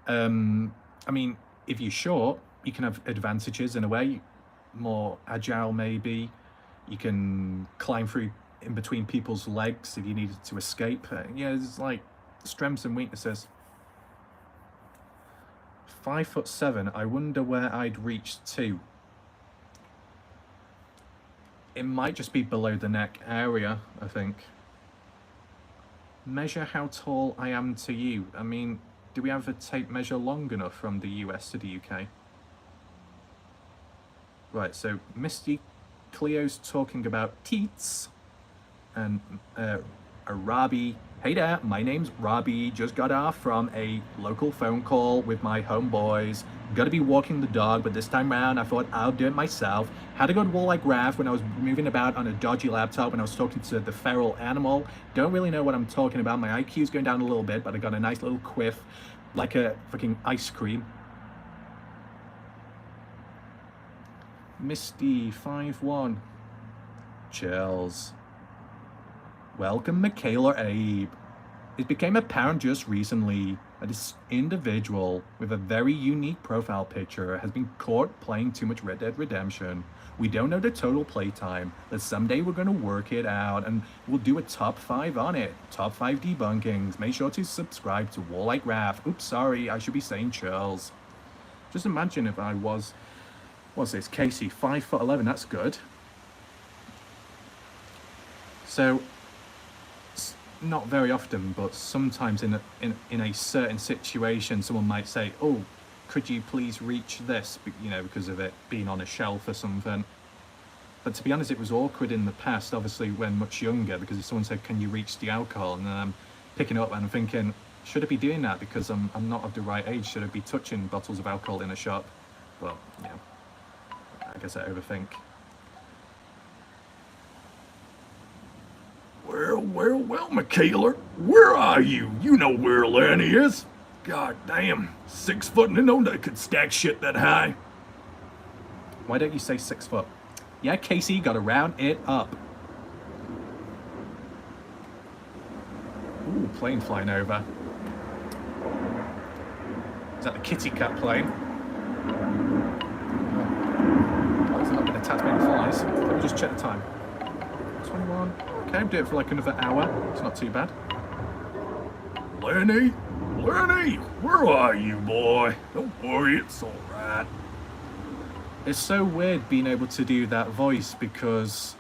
I mean, if you're short, you can have advantages in a way. More agile, maybe. You can climb through in between people's legs if you needed to escape. Yeah, there's like strengths and weaknesses. 5'7", I wonder where I'd reach to. It might just be below the neck area, I think. Measure how tall I am to you. I mean, do we have a tape measure long enough from the US to the UK? Right, so Misty Cleo's talking about teats. And Robbie, hey there, my name's Robbie. Just got off from a local phone call with my homeboys. Gotta be walking the dog, but this time around I thought I'll do it myself. Had a good wall-like graph when I was moving about on a dodgy laptop when I was talking to the feral animal. Don't really know what I'm talking about. My IQ's going down a little bit, but I got a nice little quiff, like a freaking ice cream. Misty 5'1". Chills. Welcome, Michaela Abe. It became apparent just recently that this individual with a very unique profile picture has been caught playing too much Red Dead Redemption. We don't know the total playtime, but someday we're going to work it out and we'll do a top 5 on it. Top 5 debunkings. Make sure to subscribe to Warlike Raph. Oops, sorry, I should be saying Charles. Just imagine if I was, what's this, Casey, 5'11", that's good. So, not very often, but sometimes in a certain situation, someone might say, "Oh, could you please reach this?" You know, because of it being on a shelf or something. But to be honest, it was awkward in the past, obviously when much younger, because if someone said, "Can you reach the alcohol?" and then I'm picking it up and I'm thinking, should I be doing that because I'm not of the right age? Should I be touching bottles of alcohol in a shop? Well, yeah, I guess I overthink. Well, Michaela, where are you? You know where Lanny is. God damn, 6 foot and no one could stack shit that high. Why don't you say 6 foot? Yeah, Casey, gotta round it up. Ooh, plane flying over. Is that the kitty cat plane? Oh, it's not been attacked by any flies. Let me just check the time. 21. Okay, do it for like another hour. It's not too bad. Lenny, where are you, boy? Don't worry, it's alright. It's so weird being able to do that voice because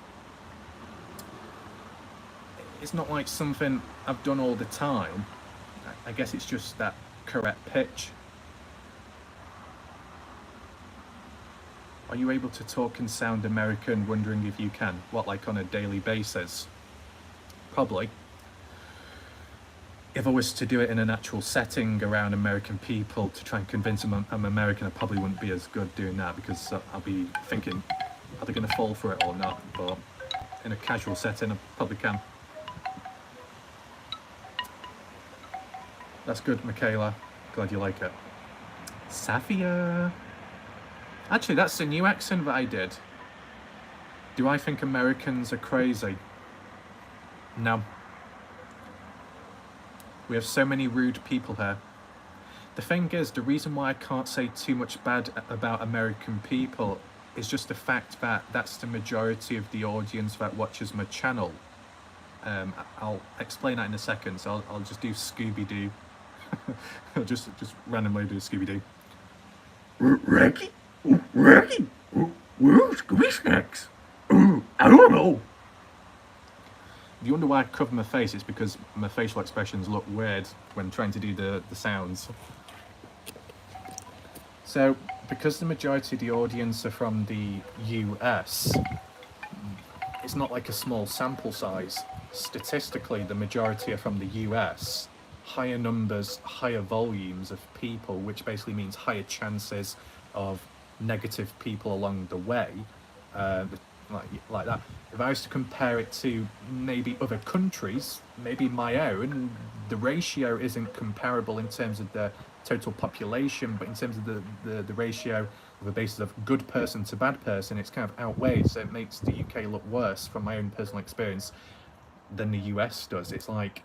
it's not like something I've done all the time. I guess it's just that correct pitch. Are you able to talk and sound American? Wondering if you can. What, like on a daily basis? Probably. If I was to do it in an actual setting around American people to try and convince them I'm American, I probably wouldn't be as good doing that because I'll be thinking, are they going to fall for it or not? But in a casual setting, I probably can. That's good, Michaela. Glad you like it. Safia. Actually, that's the new accent that I did. Do I think Americans are crazy? No. We have so many rude people here. The thing is, the reason why I can't say too much bad about American people is just the fact that that's the majority of the audience that watches my channel. I'll explain that in a second, so I'll just do Scooby-Doo. I'll just randomly do Scooby-Doo. Reggie? Where's Scooby Snacks? I don't know. If you wonder why I cover my face, it's because my facial expressions look weird when trying to do the sounds. So, because the majority of the audience are from the US, it's not like a small sample size. Statistically, the majority are from the US. Higher numbers, higher volumes of people, which basically means higher chances of negative people along the way. like that. If I was to compare it to maybe other countries, maybe my own, the ratio isn't comparable in terms of the total population, but in terms of the ratio of a basis of good person to bad person, it's kind of outweighed, so it makes the UK look worse from my own personal experience than the US does. It's like,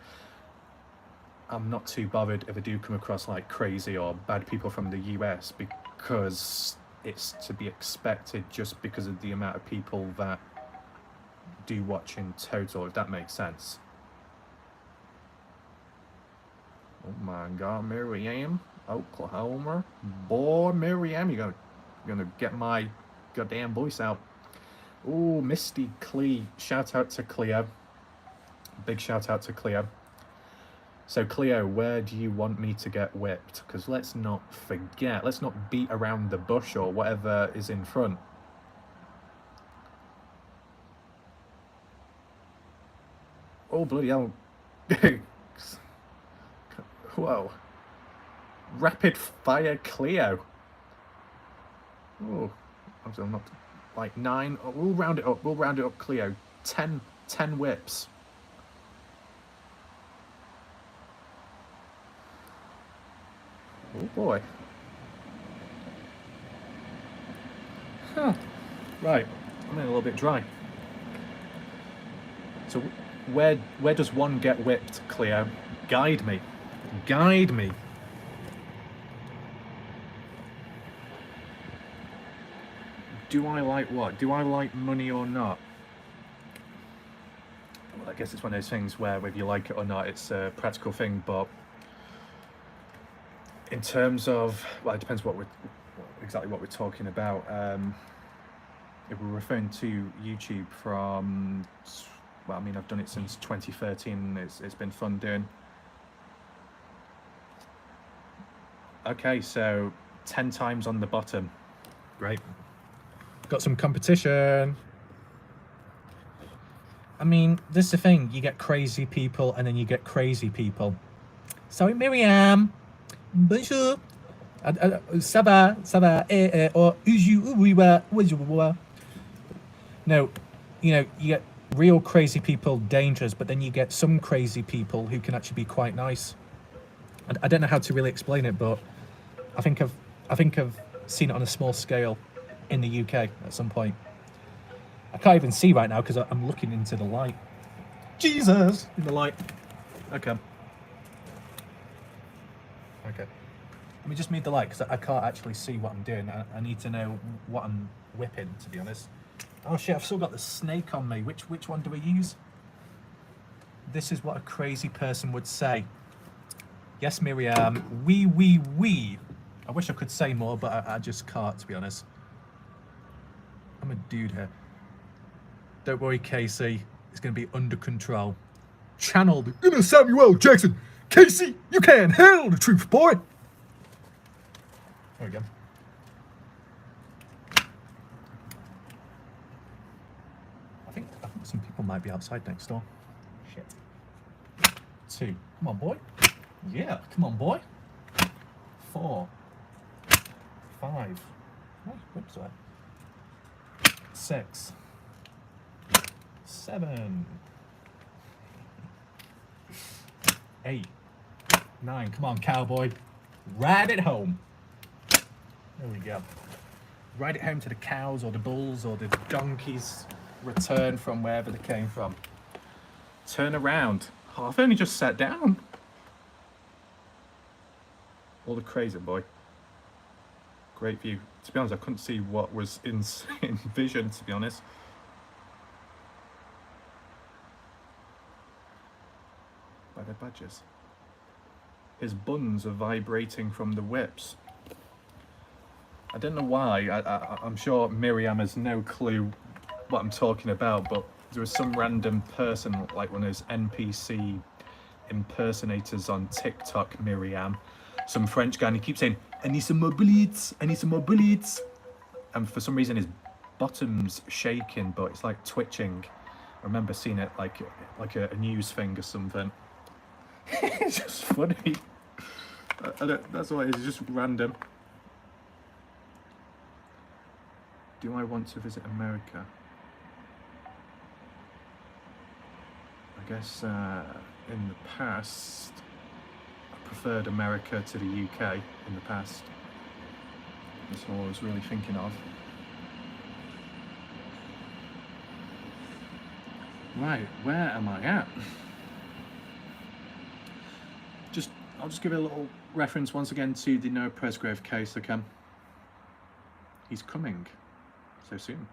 I'm not too bothered if I do come across like crazy or bad people from the US, because it's to be expected just because of the amount of people that do watch in total, if that makes sense. Oh my God, Miriam, Oklahoma. Boy, Miriam, you're gonna get my goddamn voice out. Ooh, Misty Clee. Shout out to Cleo. Big shout out to Cleo. So Cleo, where do you want me to get whipped? Because let's not forget, let's not beat around the bush or whatever is in front. Oh, bloody hell. Whoa. Rapid fire Cleo. Oh, I'm not, like 9. Oh, we'll round it up, Cleo. 10 whips. Oh boy. Huh. Right, I'm in a little bit dry. So where does one get whipped, Cleo? Guide me. Guide me. Do I like what? Do I like money or not? Well, I guess it's one of those things where whether you like it or not, it's a practical thing, but in terms of, well, it depends exactly what we're talking about. If we're referring to YouTube from, well, I mean, I've done it since 2013. It's been fun doing. Okay, so 10 times on the bottom. Great. Got some competition. I mean, this is the thing. You get crazy people and then you get crazy people. Sorry, Miriam. Bonjour. Ça va, or no, you know, you get real crazy people, dangerous, but then you get some crazy people who can actually be quite nice. And I don't know how to really explain it, but I think I've seen it on a small scale in the UK at some point. I can't even see right now because I'm looking into the light. Jesus, in the light. Okay. Let me just mute the light because I can't actually see what I'm doing. I need to know what I'm whipping, to be honest. Oh shit, I've still got the snake on me. Which one do I use? This is what a crazy person would say. Yes, Miriam. We. I wish I could say more, but I just can't, to be honest. I'm a dude here. Don't worry, Casey. It's going to be under control. Channeled inner Samuel Jackson. Casey, you can't handle the truth, boy. There we go. I think some people might be outside next door. Shit. 2. Come on, boy. Yeah, come on, boy. 4. 5. Oh, whoops, sorry. 6. 7. 8. 9. Come on, cowboy. Ride it home. There we go. Ride it home to the cows or the bulls or the donkeys return from wherever they came from. Turn around. Oh, I've only just sat down. All the crazy, boy. Great view. To be honest, I couldn't see what was in vision, to be honest. By the badgers. His buns are vibrating from the whips. I don't know why. I'm sure Miriam has no clue what I'm talking about, but there was some random person, like one of those NPC impersonators on TikTok, Miriam. Some French guy, and he keeps saying, I need some more bullets, I need some more bullets. And for some reason his bottom's shaking, but it's like twitching. I remember seeing it like a news thing or something. It's just funny. That's why it's just random. Do I want to visit America? guess in the past, I preferred America to the UK in the past. That's all I was really thinking of. Right, where am I at? I'll just give a little reference once again to the Noah Presgrove case, okay? He's coming so soon.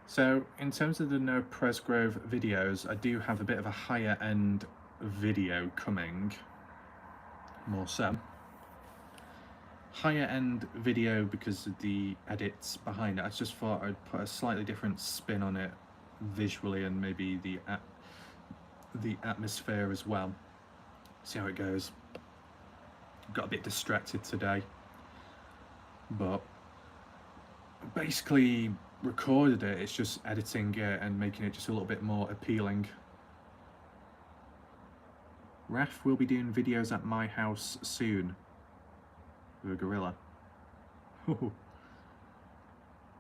So, in terms of the Noah Presgrove videos, I do have a bit of a higher end video coming. More so. Higher end video because of the edits behind it. I just thought I'd put a slightly different spin on it visually and maybe the atmosphere as well. See how it goes. Got a bit distracted today, but basically recorded it. It's just editing it and making it just a little bit more appealing. Raf will be doing videos at my house soon with a gorilla.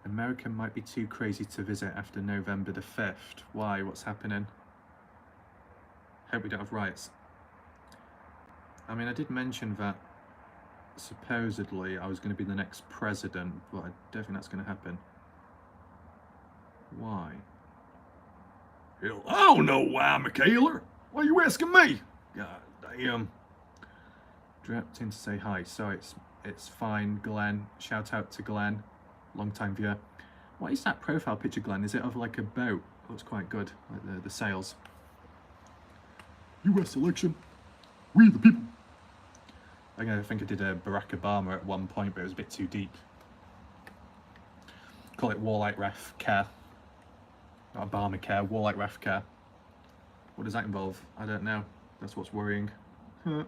America might be too crazy to visit after November the 5th. Why? What's happening? Hope we don't have riots. I mean, I did mention that supposedly I was going to be the next president, but I don't think that's going to happen. Why? Hell, I don't know why, Michaela. Why are you asking me? God damn. Dropped in to say hi. So it's fine, Glenn. Shout out to Glenn, long time viewer. What is that profile picture, Glenn? Is it of like a boat? Looks quite good, like the sails. U.S. election. We the people. I think I did a Barack Obama at one point, but it was a bit too deep. Call it Warlike Ref Care. Not Obamacare, Warlike Ref Care. What does that involve? I don't know. That's what's worrying. Not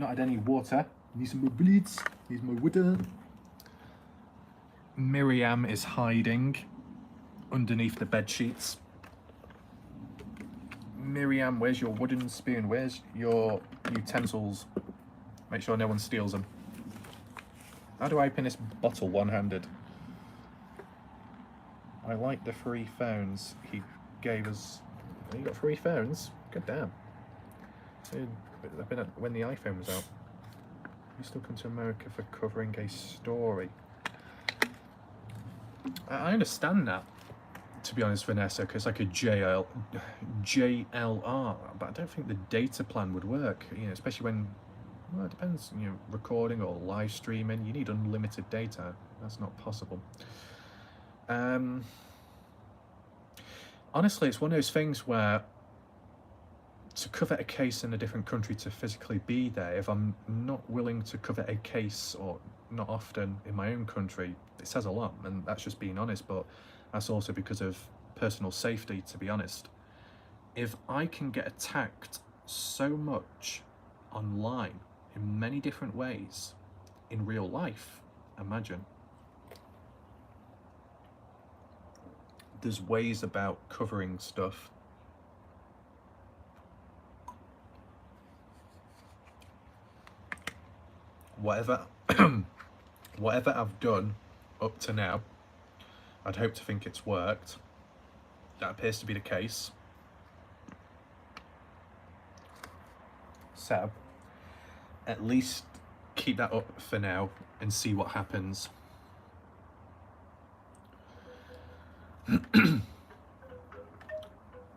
had any water. Need some more bleeds. Need more water. Miriam is hiding underneath the bed sheets. Miriam, where's your wooden spoon? Where's your utensils? Make sure no one steals them. How do I open this bottle one-handed? I like the free phones he gave us. Oh, you got free phones? God damn. I've been at when the iPhone was out. You still come to America for covering a story. I understand that, to be honest, Vanessa, because it's like a JLR, but I don't think the data plan would work, you know, especially when, well, it depends, you know, recording or live streaming, you need unlimited data. That's not possible. Honestly, it's one of those things where to cover a case in a different country, to physically be there, if I'm not willing to cover a case, or not often in my own country, it says a lot, and that's just being honest, but that's also because of personal safety, to be honest. If I can get attacked so much online in many different ways in real life, imagine. There's ways about covering stuff. Whatever I've done up to now, I'd hope to think it's worked. That appears to be the case. So, at least keep that up for now and see what happens.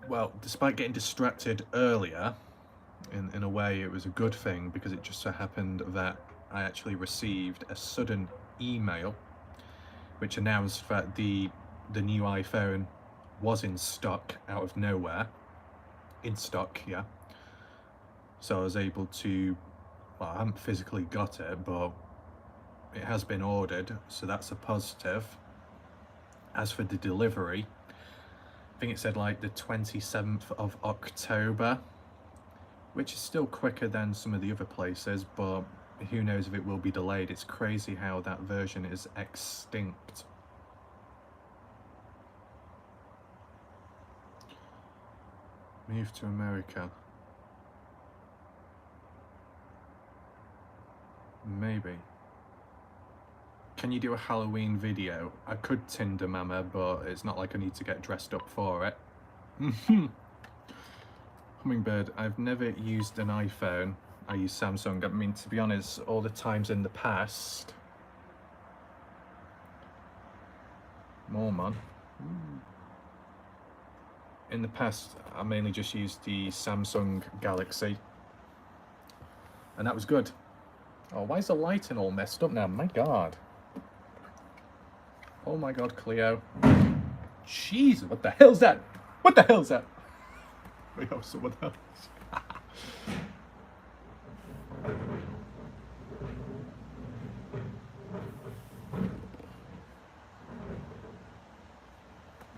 Well, despite getting distracted earlier, in a way it was a good thing, because it just so happened that I actually received a sudden email which announced that the new iPhone was in stock out of nowhere. In stock, yeah. So I was able to, well, I haven't physically got it, but it has been ordered, so that's a positive. As for the delivery, I think it said like the 27th of October, which is still quicker than some of the other places, but who knows if it will be delayed. It's crazy how that version is extinct. Move to America. Maybe. Can you do a Halloween video? I could Tinder Mama, but it's not like I need to get dressed up for it. Hummingbird, I've never used an iPhone. I use Samsung. I mean, to be honest, all the times in the past... More, man. In the past, I mainly just used the Samsung Galaxy. And that was good. Oh, why is the lighting all messed up now? My God. Oh my God, Cleo. Jeez, what the hell's that? What the hell's that? Wait, oh, someone else. I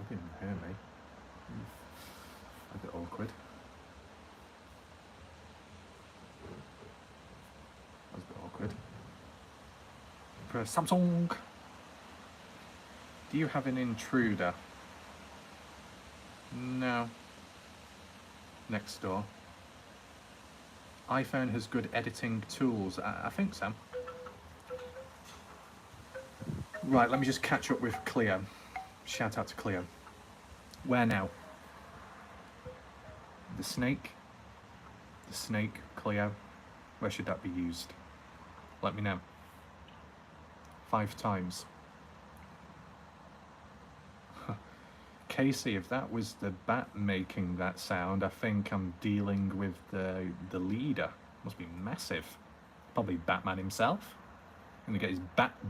didn't hear me. A bit awkward. That was a bit awkward. Press Samsung. Do you have an intruder? No. Next door. iPhone has good editing tools. I think so. Right, let me just catch up with Cleo. Shout out to Cleo. Where now? The snake? The snake, Cleo. Where should that be used? Let me know. 5 times. Casey, if that was the bat making that sound, I think I'm dealing with the leader. Must be massive. Probably Batman himself. Gonna get his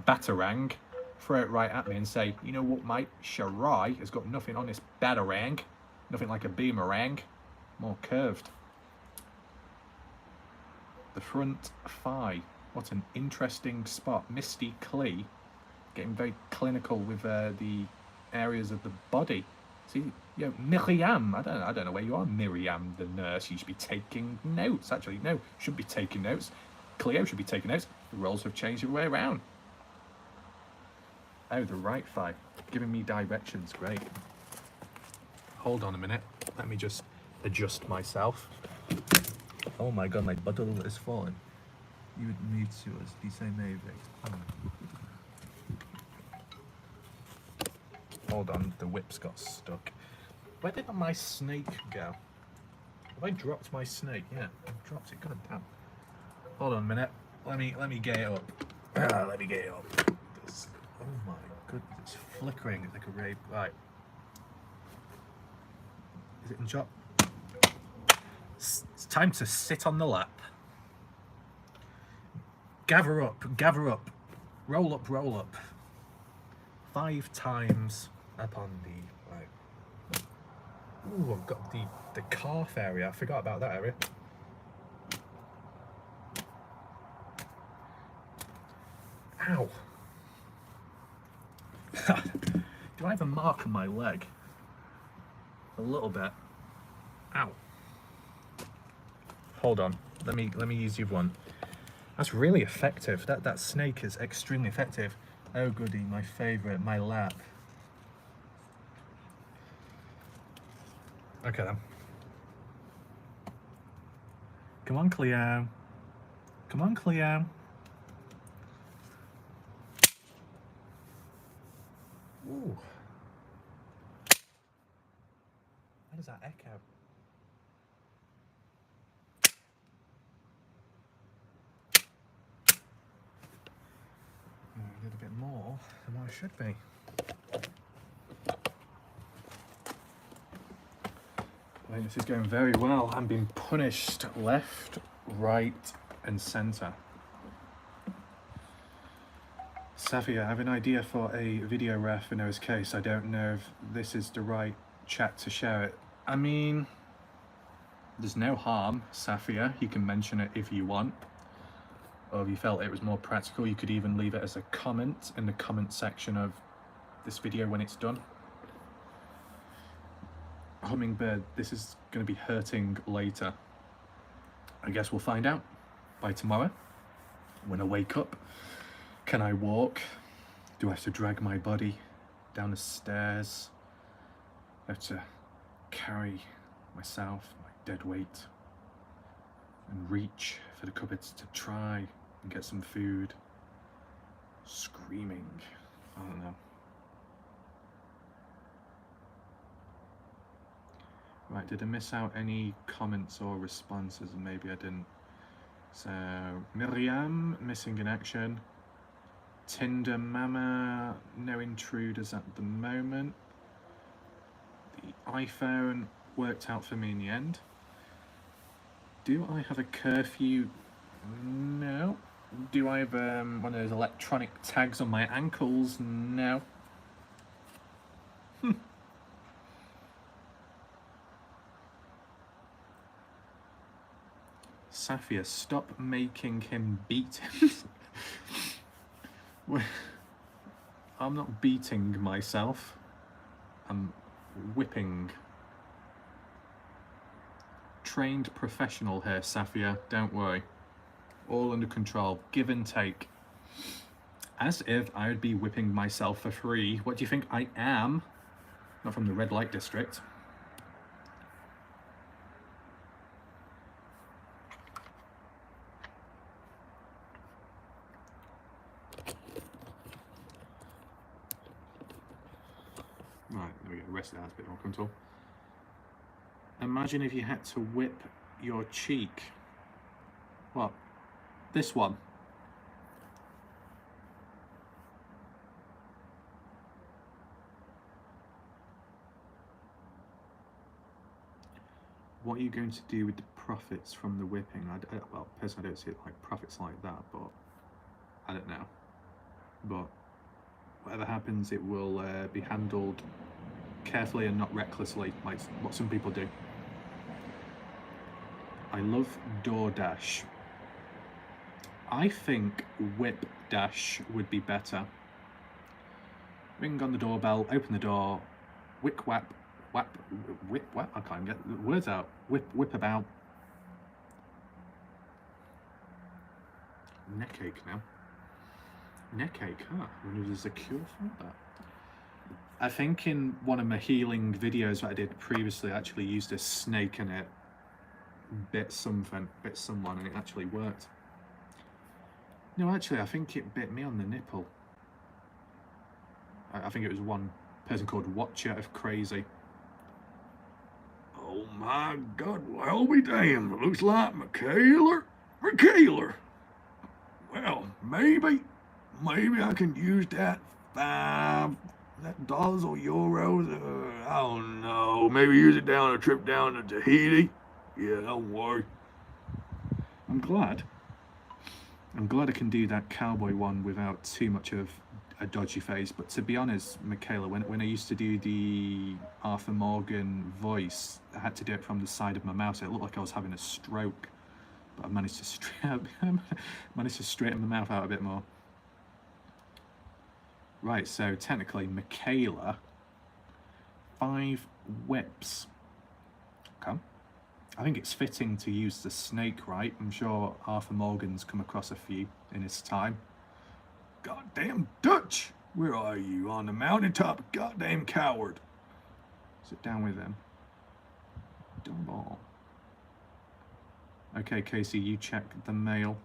batarang, throw it right at me and say, you know what, mate? Shirai has got nothing on this batarang. Nothing like a boomerang. More curved. The front thigh. What an interesting spot. Misty Clee. Getting very clinical with the areas of the body. See, you know, Miriam, I don't know where you are, Miriam, the nurse. You should be taking notes. Actually, no, shouldn't be taking notes. Cleo should be taking notes. The roles have changed the way around. Oh, the right thigh, giving me directions. Great. Hold on a minute. Let me just adjust myself. Oh my God, my bottle is falling. You would need to us. Do you say maybe? Hold on, the whip's got stuck. Where did my snake go? Have I dropped my snake? Yeah, I've dropped it. God damn. Hold on a minute. Let me get it up. Let me get it up. Oh my goodness, it's flickering like a ray. Right. Is it in shot? It's time to sit on the lap. Gather up, roll up, roll up. 5 times up on the right. Ooh, I've got the calf area. I forgot about that area. Ow. Do I have a mark on my leg? A little bit. Ow. Hold on. Let me use you one. That's really effective. That snake is extremely effective. Oh goody, my favourite, my lap. Okay then. Come on, Cleo. Come on, Cleo. Ooh. How does that echo? A little bit more than what I should be. I think this is going very well. I'm being punished left, right, and centre. Safia, I have an idea for a video ref in Noah's case. I don't know if this is the right chat to share it. I mean, there's no harm, Safia. You can mention it if you want. Or if you felt it was more practical, you could even leave it as a comment in the comment section of this video when it's done. Hummingbird, this is going to be hurting later. I guess we'll find out by tomorrow when I wake up. Can I walk? Do I have to drag my body down the stairs? I have to carry myself, my dead weight, and reach for the cupboards to try and get some food. Screaming. I don't know. Right, did I miss out any comments or responses? Maybe I didn't. So, Miriam, missing in action. Tinder Mama, no intruders at the moment. The iPhone worked out for me in the end. Do I have a curfew? No. Do I have one of those electronic tags on my ankles? No. Safia, stop making him beat him. I'm not beating myself. I'm whipping. Trained professional here, Safia. Don't worry. All under control. Give and take. As if I would be whipping myself for free. What do you think I am? Not from the red light district. Right, there we go. The rest of that's a bit more control. Imagine if you had to whip your cheek. What? This one. What are you going to do with the profits from the whipping? Well, personally, I don't see it like profits like that, but I don't know. But whatever happens, it will be handled carefully and not recklessly, like what some people do. I love DoorDash. I think Whip Dash would be better. Ring on the doorbell, open the door, whip whap, whip whap, I can't get the words out. Whip about. Neckache now. Neckache, huh? I wonder if there's a cure for that. I think in one of my healing videos that I did previously, I actually used a snake in it. Bit someone, and it actually worked. No, actually, I think it bit me on the nipple. I think it was one person called Watcher of Crazy. Oh my God, well be damned. It looks like Michaela. Well, maybe I can use that $5 or euros. I don't know. Maybe use it down a trip down to Tahiti. Yeah, don't worry. I'm glad I can do that cowboy one without too much of a dodgy face. But to be honest, Michaela, when I used to do the Arthur Morgan voice, I had to do it from the side of my mouth, so it looked like I was having a stroke. But I managed to straighten my mouth out a bit more. Right, so technically, Michaela, 5 whips. Okay. I think it's fitting to use the snake, right? I'm sure Arthur Morgan's come across a few in his time. Goddamn Dutch! Where are you? On the mountaintop, goddamn coward. Sit down with him. Double. Okay, Casey, you check the mail.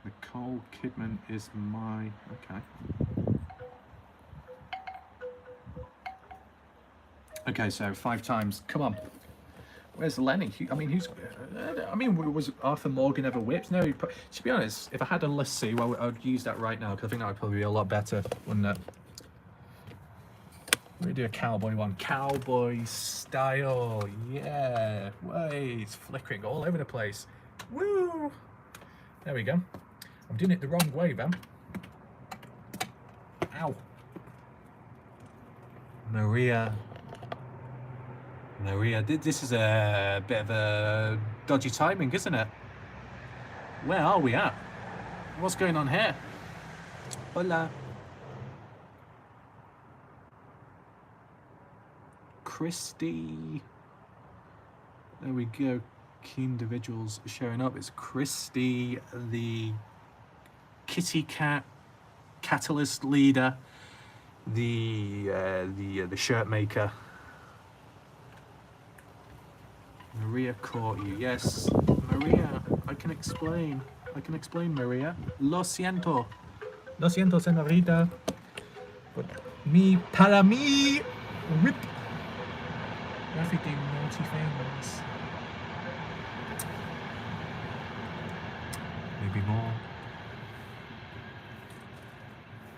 Nicole Kidman is my... Okay. Okay, so 5 times. Come on. Where's Lenny? Was Arthur Morgan ever whipped? No, to be honest, if I had a lasso, I would use that right now, because I think that would probably be a lot better, wouldn't it? Let me do a cowboy one. Cowboy style. Yeah. Wait, it's flickering all over the place. Woo! There we go. I'm doing it the wrong way, man. Ow. Maria, this is a bit of a dodgy timing, isn't it? Where are we at? What's going on here? Hola. Christy. There we go. Key individuals showing up. It's Christy, the kitty cat catalyst leader, the shirt maker. Maria caught you. Yes, Maria, I can explain. I can explain, Maria. Lo siento. Lo siento, senorita. But me, para me, whip. Everything naughty things. Maybe more.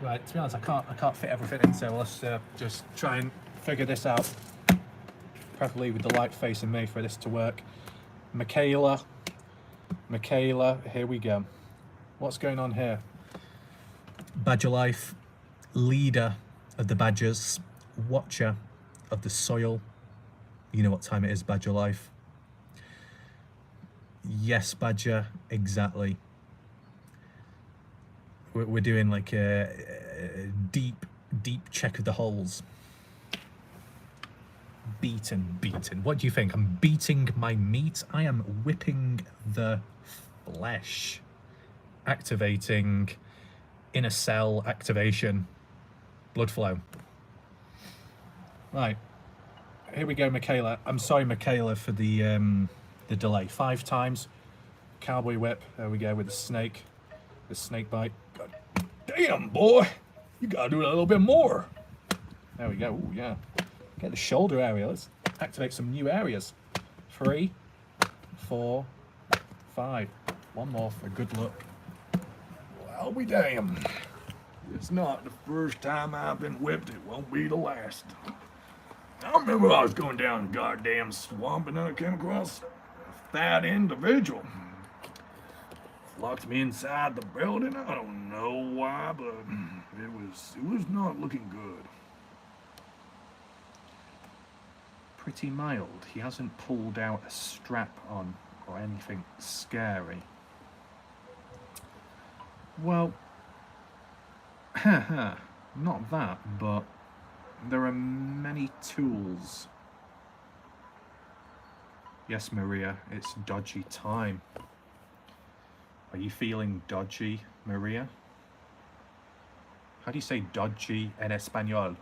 Right, to be honest, I can't fit everything in, so let's just try and figure this out. Preferably with the light facing me for this to work. Michaela, here we go. What's going on here? Badger Life, leader of the Badgers, watcher of the soil. You know what time it is, Badger Life. Yes, Badger, exactly. We're doing like a deep check of the holes. Beaten. What do you think? I'm beating my meat. I am whipping the flesh. Activating inner cell activation. Blood flow. Right. Here we go, Michaela. I'm sorry, Michaela, for the delay. 5 times. Cowboy whip. There we go with the snake. The snake bite. God damn, boy! You gotta do it a little bit more. There we go. Ooh, yeah. Get the shoulder area. Let's activate some new areas. 3, 4, 5. One more for a good look. Well, I'll be damned. It's not the first time I've been whipped. It won't be the last. I remember I was going down a goddamn swamp and I came across a fat individual. Locked me inside the building. I don't know why, but it was not looking good. Pretty mild. He hasn't pulled out a strap on or anything scary. Well, not that, but there are many tools. Yes, Maria, it's dodgy time. Are you feeling dodgy, Maria? How do you say dodgy en español?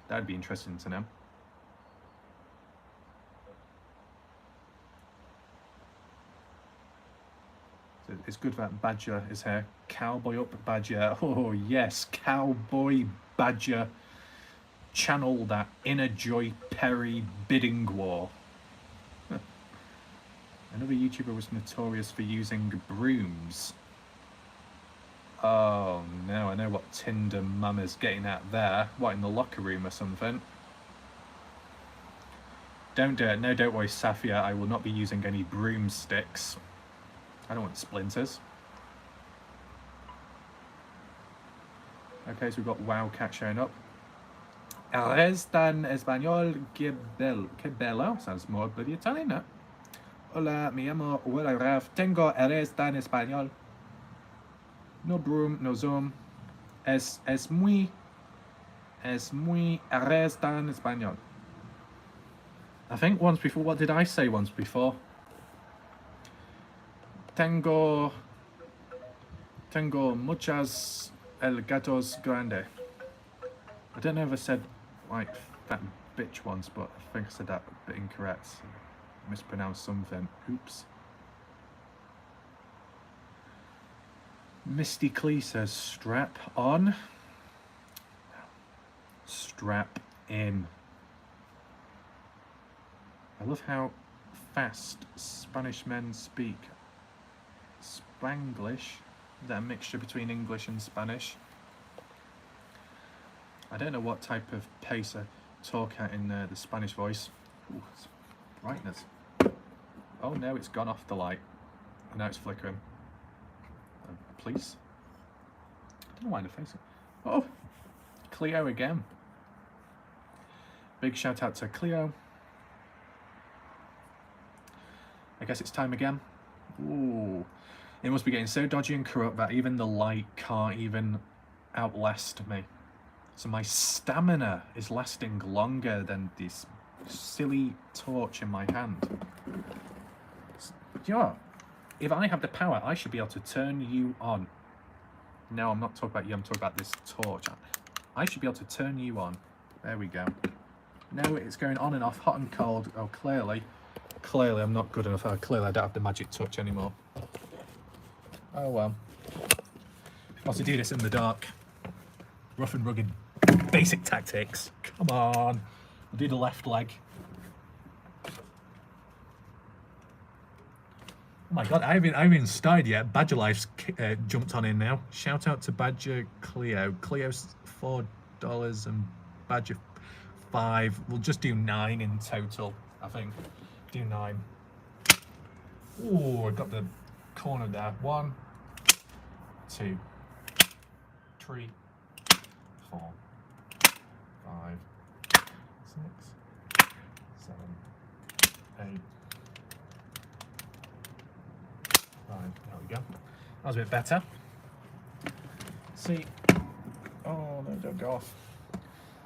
That'd be interesting to know. So it's good that Badger is here. Cowboy up, Badger. Oh yes, Cowboy Badger. Channel that inner Joy Perry bidding war. Another YouTuber was notorious for using brooms. Oh no, I know what Tinder Mama's getting at there. What, in the locker room or something? Don't do it. No, don't worry, Safia. I will not be using any broomsticks. I don't want splinters. Okay, so we've got Wowcat showing up. Resta en español, que bello. Sounds more bloody Italian, no? Hola, me llamo Will Raf. Tengo resta en español. No broom, no zoom. Es muy resta en español. I think once before, what did I say once before? Tengo muchas el gatos grande. I don't know if I said like that bitch once, but I think I said that a bit incorrect. Mispronounced something. Oops. Misty Clee says strap on. Strap in. I love how fast Spanish men speak. Spanglish. Is that a mixture between English and Spanish? I don't know what type of pace I talk at in the Spanish voice. Ooh, it's brightness. Oh no, it's gone off the light. Now it's flickering. Please? I don't know why they're facing. Oh! Cleo again. Big shout out to Cleo. I guess it's time again. Ooh. It must be getting so dodgy and corrupt that even the light can't even outlast me. So my stamina is lasting longer than this silly torch in my hand. You know what? If I have the power, I should be able to turn you on. No, I'm not talking about you, I'm talking about this torch. I should be able to turn you on. There we go. No, it's going on and off, hot and cold. Oh, clearly I'm not good enough. Clearly I don't have the magic touch anymore. Oh well. I'll do this in the dark. Rough and rugged basic tactics. Come on. I'll do the left leg. Oh my god, I haven't even started yet. Badger Life's jumped on in now. Shout out to Badger Cleo. Cleo's $4 and Badger 5. We'll just do 9 in total, I think. Do 9. Oh, I got the corner there. 1, 2, 3, 4, 5, 6, 7, 8. Right, there we go. That was a bit better. See, oh no, don't go off.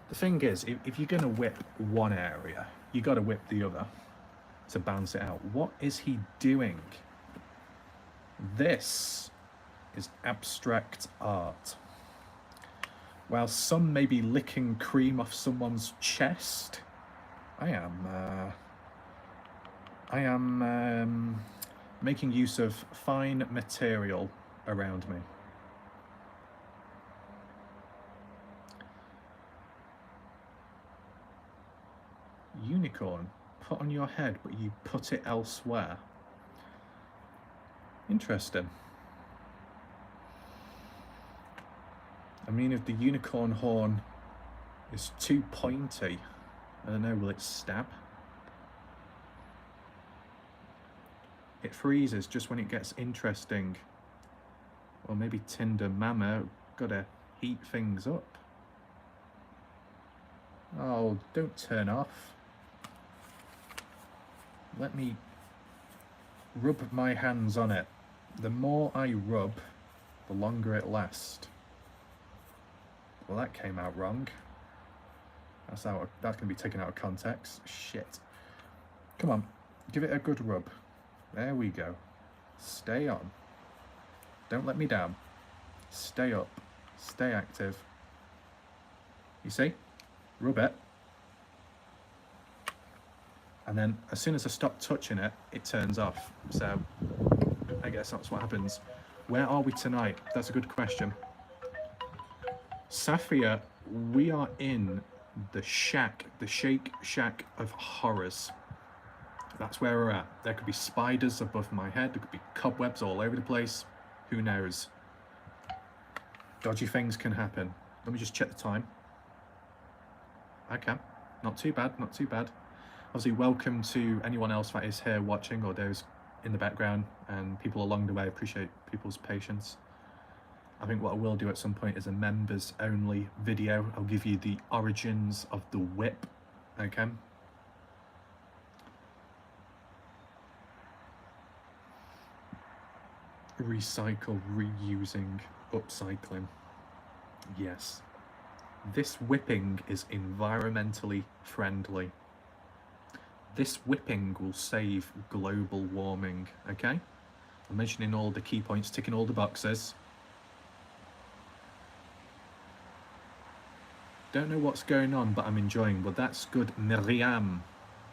The thing is, if you're going to whip one area, you got to whip the other to balance it out. What is he doing? This is abstract art. While some may be licking cream off someone's chest, I am making use of fine material around me. Unicorn, put on your head, but you put it elsewhere. Interesting. I mean, if the unicorn horn is too pointy, I don't know, will it stab? It freezes just when it gets interesting. Or maybe Tinder Mama gotta heat things up. Oh, don't turn off. Let me rub my hands on it. The more I rub, the longer it lasts. Well, that came out wrong. That's gonna be taken out of context. Shit. Come on, give it a good rub. There we go. Stay on. Don't let me down. Stay up. Stay active. You see? Rub it. And then as soon as I stop touching it, it turns off. So I guess that's what happens. Where are we tonight? That's a good question. Safia, we are in the shack, the Shake Shack of horrors. That's where we're at. There could be spiders above my head. There could be cobwebs all over the place. Who knows? Dodgy things can happen. Let me just check the time. Okay. Not too bad, not too bad. Obviously, welcome to anyone else that is here watching, or those in the background and people along the way. I appreciate people's patience. I think what I will do at some point is a members only video. I'll give you the origins of the whip. Okay. Recycle, reusing, upcycling. Yes. This whipping is environmentally friendly. This whipping will save global warming, okay? I'm mentioning all the key points, ticking all the boxes. Don't know what's going on, but I'm enjoying. Well, that's good. Miriam.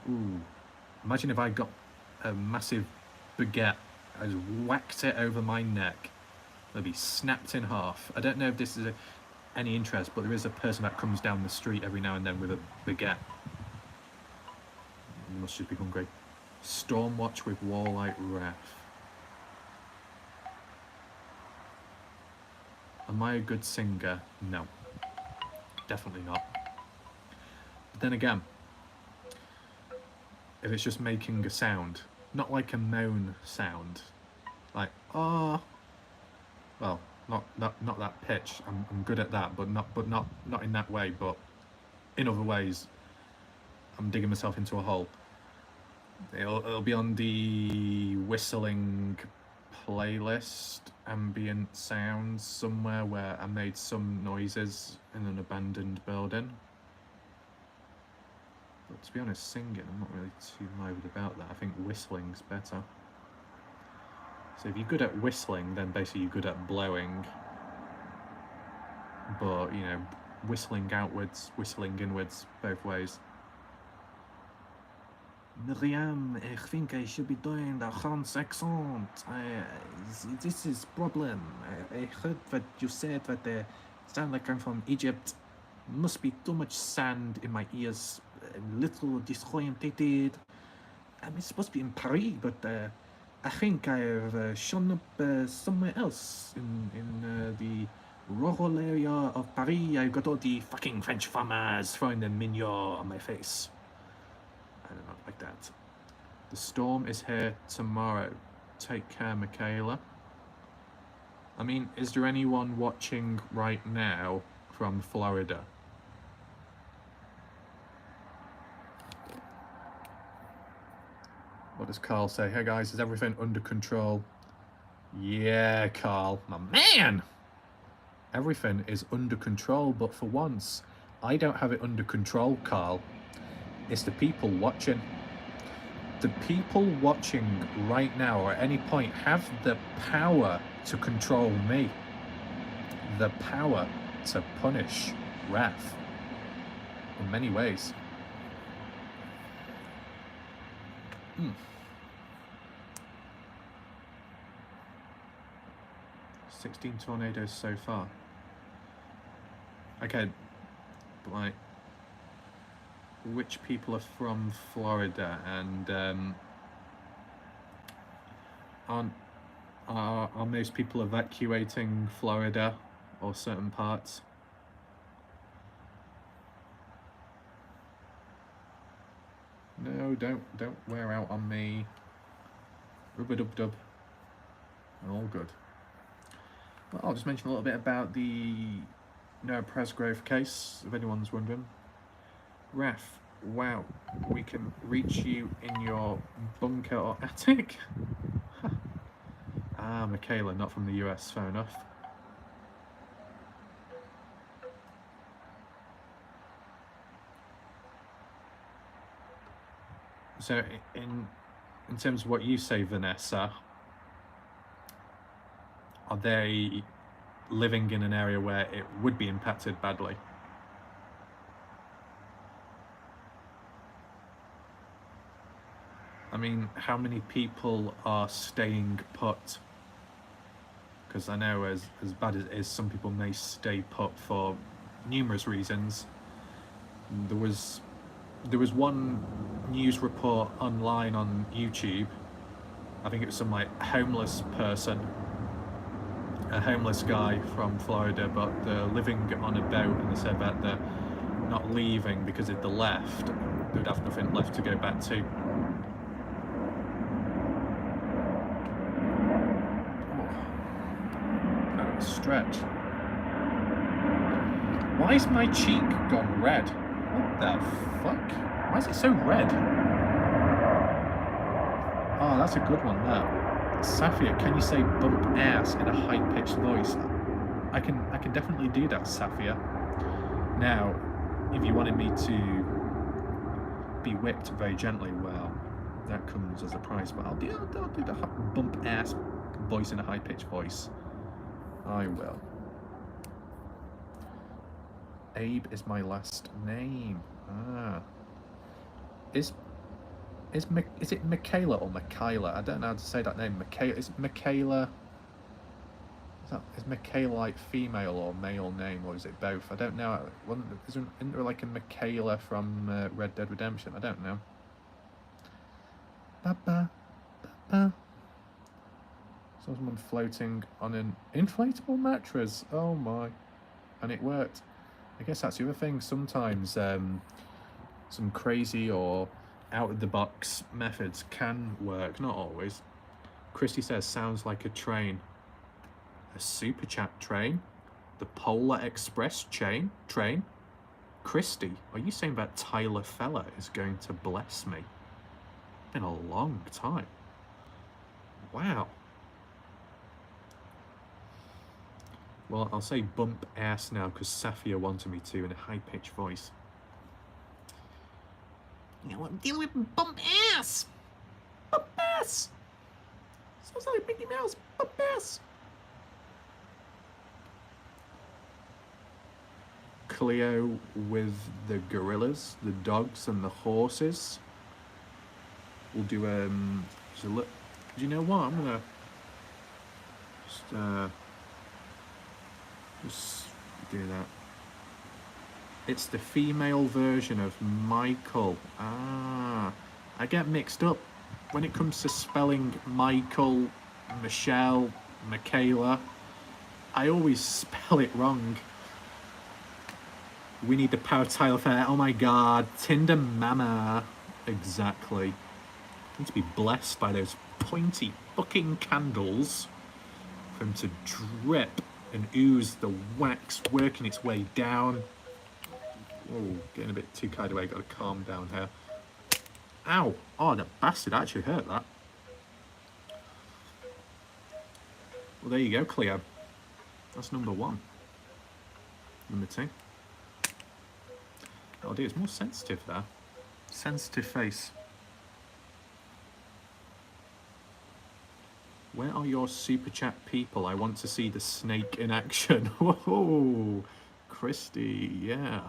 Ooh. Imagine if I got a massive baguette. I just whacked it over my neck. It'll be snapped in half. I don't know if this is any interest, but there is a person that comes down the street every now and then with a baguette. You must just be hungry. Stormwatch with Warlight Ref. Am I a good singer? No. Definitely not. But then again, if it's just making a sound, not like a moan sound, like ah, well, not that pitch. I'm good at that, but not in that way. But in other ways, I'm digging myself into a hole. It'll be on the whistling playlist, ambient sounds somewhere where I made some noises in an abandoned building. But to be honest, singing, I'm not really too morbid about that. I think whistling's better. So if you're good at whistling, then basically you're good at blowing. But, you know, whistling outwards, whistling inwards, both ways. Miriam, I think I should be doing the Hans accent. This is problem. I heard that you said that I sound like I'm from Egypt. Must be too much sand in my ears. A little disorientated. I'm supposed to be in Paris, but I think I've shown up somewhere else in the rural area of Paris. I've got all the fucking French farmers throwing the mignon on my face. I don't know, like that. The storm is here tomorrow. Take care, Michaela. I mean, is there anyone watching right now from Florida? What does Carl say? Hey guys, is everything under control? Yeah, Carl, my man! Everything is under control, but for once, I don't have it under control, Carl. It's the people watching. The people watching right now or at any point have the power to control me. The power to punish Raph in many ways. 16 tornadoes so far. Okay, but like, which people are from Florida and are most people evacuating Florida or certain parts? No, don't wear out on me. Rub-a-dub-dub. All good. Well, I'll just mention a little bit about the Noah Presgrove case, if anyone's wondering. Raf, wow, we can reach you in your bunker or attic? Ah, Michaela, not from the US, fair enough. So in terms of what you say, Vanessa, are they living in an area where it would be impacted badly? I mean, how many people are staying put? Because I know as bad as it is, some people may stay put for numerous reasons. There was one news report online on YouTube. I think it was some like homeless person, a homeless guy from Florida, but they're living on a boat, and they said that they're not leaving because if they left, they'd have nothing left to go back to. Kind of a stretch. Why is my cheek gone red? What the fuck? Why is it so red? Oh, that's a good one, that. Safia, can you say bump ass in a high-pitched voice? I can definitely do that, Safia. Now, if you wanted me to be whipped very gently, well, that comes as a prize, but I'll do the bump ass voice in a high-pitched voice. I will. Abe is my last name. Ah. Is it Michaela or Michaela? I don't know how to say that name. Michaela. Is Michaela? Is Michaela like female or male name, or is it both? I don't know. Isn't there like a Michaela from Red Dead Redemption? I don't know. Ba-ba, ba-ba. Someone floating on an inflatable mattress. Oh my. And it worked. I guess that's the other thing. Sometimes some crazy or out-of-the-box methods can work. Not always. Christy says, sounds like a train. A Superchat train? The Polar Express train? Christy, are you saying that Tyler Feller is going to bless me? Been a long time. Wow. Well, I'll say bump ass now because Safia wanted me to in a high-pitched voice. You know, I'm dealing with bump ass. Bump ass! Sounds like Mickey Mouse. Bump ass! Cleo with the gorillas, the dogs and the horses. we'll do just a look. Do you know what? I'm gonna just do that. It's the female version of Michael. Ah, I get mixed up when it comes to spelling Michael, Michelle, Michaela. I always spell it wrong. We need the power tile fair. Oh my god, Tinder Mama. Exactly. Need to be blessed by those pointy fucking candles for him to drip and ooze the wax working its way down. Oh, getting a bit too carried away. Got to calm down here. Ow! Oh, that bastard actually hurt that. Well, there you go, Cleo. That's number 1. Number 2. Oh dear, it's more sensitive there. Sensitive face. Where are your super chat people? I want to see the snake in action. Whoa, Christy, yeah.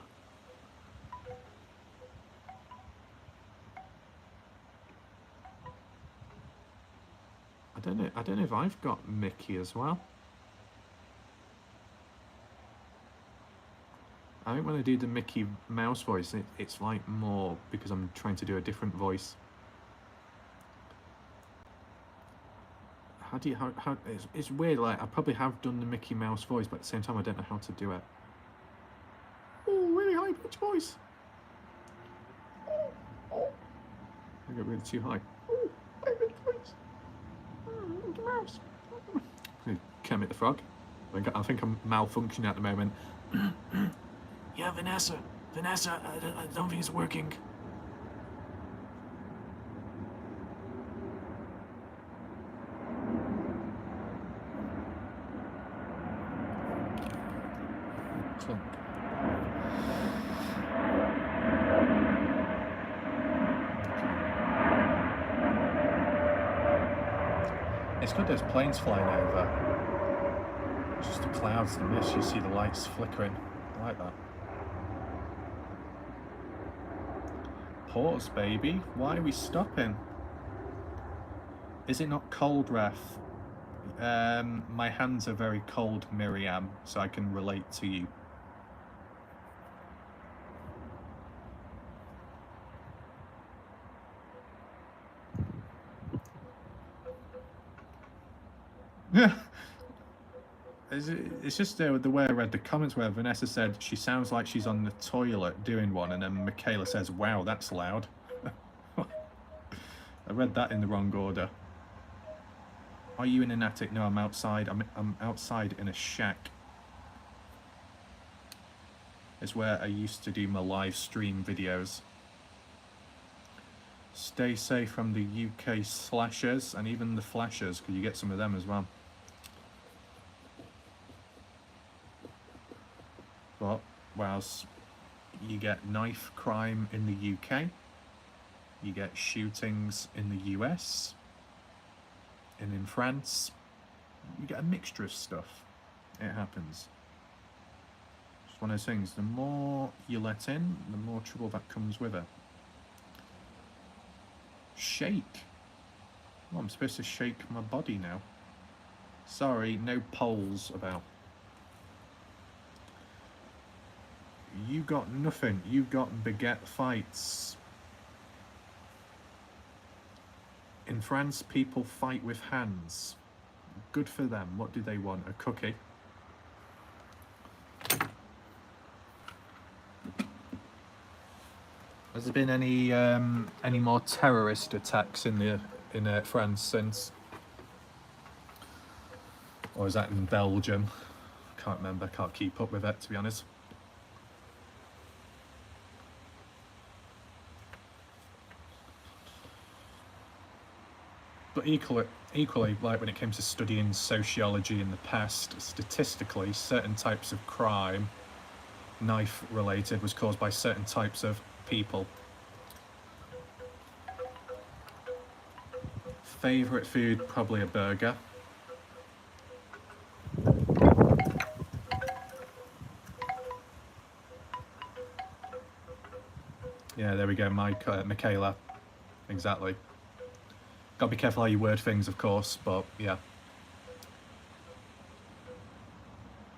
I don't know if I've got Mickey as well. I think when I do the Mickey Mouse voice, it's like more because I'm trying to do a different voice. How do you, how it's weird, like I probably have done the Mickey Mouse voice, but at the same time I don't know how to do it. Oh, really high pitch voice. I got really too high. Oh, high pitch voice. Mickey Mouse. Kermit the Frog. I think I'm malfunctioning at the moment. Yeah, Vanessa, I don't think it's working. Clunk. It's good there's planes flying over. It's just the clouds, the mist, you see the lights flickering. I like that. Pause, baby. Why are we stopping? Is it not cold, Ref? My hands are very cold, Miriam, so I can relate to you. It's just the way I read the comments where Vanessa said she sounds like she's on the toilet doing one, and then Michaela says, wow, that's loud. I read that in the wrong order. Are you in an attic? No, I'm outside. I'm outside in a shack. It's where I used to do my live stream videos. Stay safe from the UK slashers and even the flashers, because you get some of them as well. But whilst you get knife crime in the UK, you get shootings in the US, and in France, you get a mixture of stuff. It happens. It's one of those things, the more you let in, the more trouble that comes with it. Shake. Well, I'm supposed to shake my body now. Sorry, no polls about. You got nothing. You got baguette fights. In France, people fight with hands. Good for them. What do they want? A cookie? Has there been any more terrorist attacks in France since? Or is that in Belgium? Can't remember. Can't keep up with it, to be honest. But equally, like when it came to studying sociology in the past, statistically, certain types of crime, knife-related, was caused by certain types of people. Favorite food, probably a burger. Yeah, there we go, Michaela. Exactly. Gotta be careful how you word things, of course, but yeah.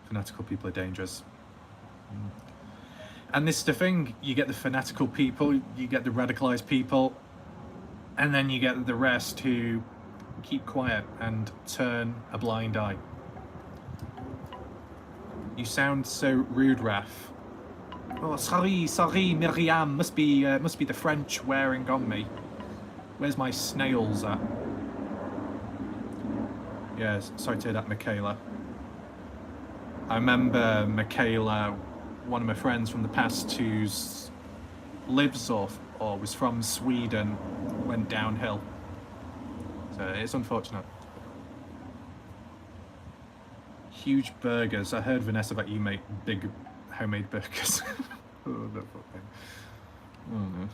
Fanatical people are dangerous. And this is the thing, you get the fanatical people, you get the radicalized people, and then you get the rest who keep quiet and turn a blind eye. You sound so rude, Raf. Oh, sorry, Miriam. Must be the French wearing on me. Where's my snails at? Yes, sorry to hear that, Michaela. I remember Michaela, one of my friends from the past who's lives or was from Sweden, went downhill. So it's unfortunate. Huge burgers. I heard, Vanessa, that you make big homemade burgers. Oh, no fucking. Oh no.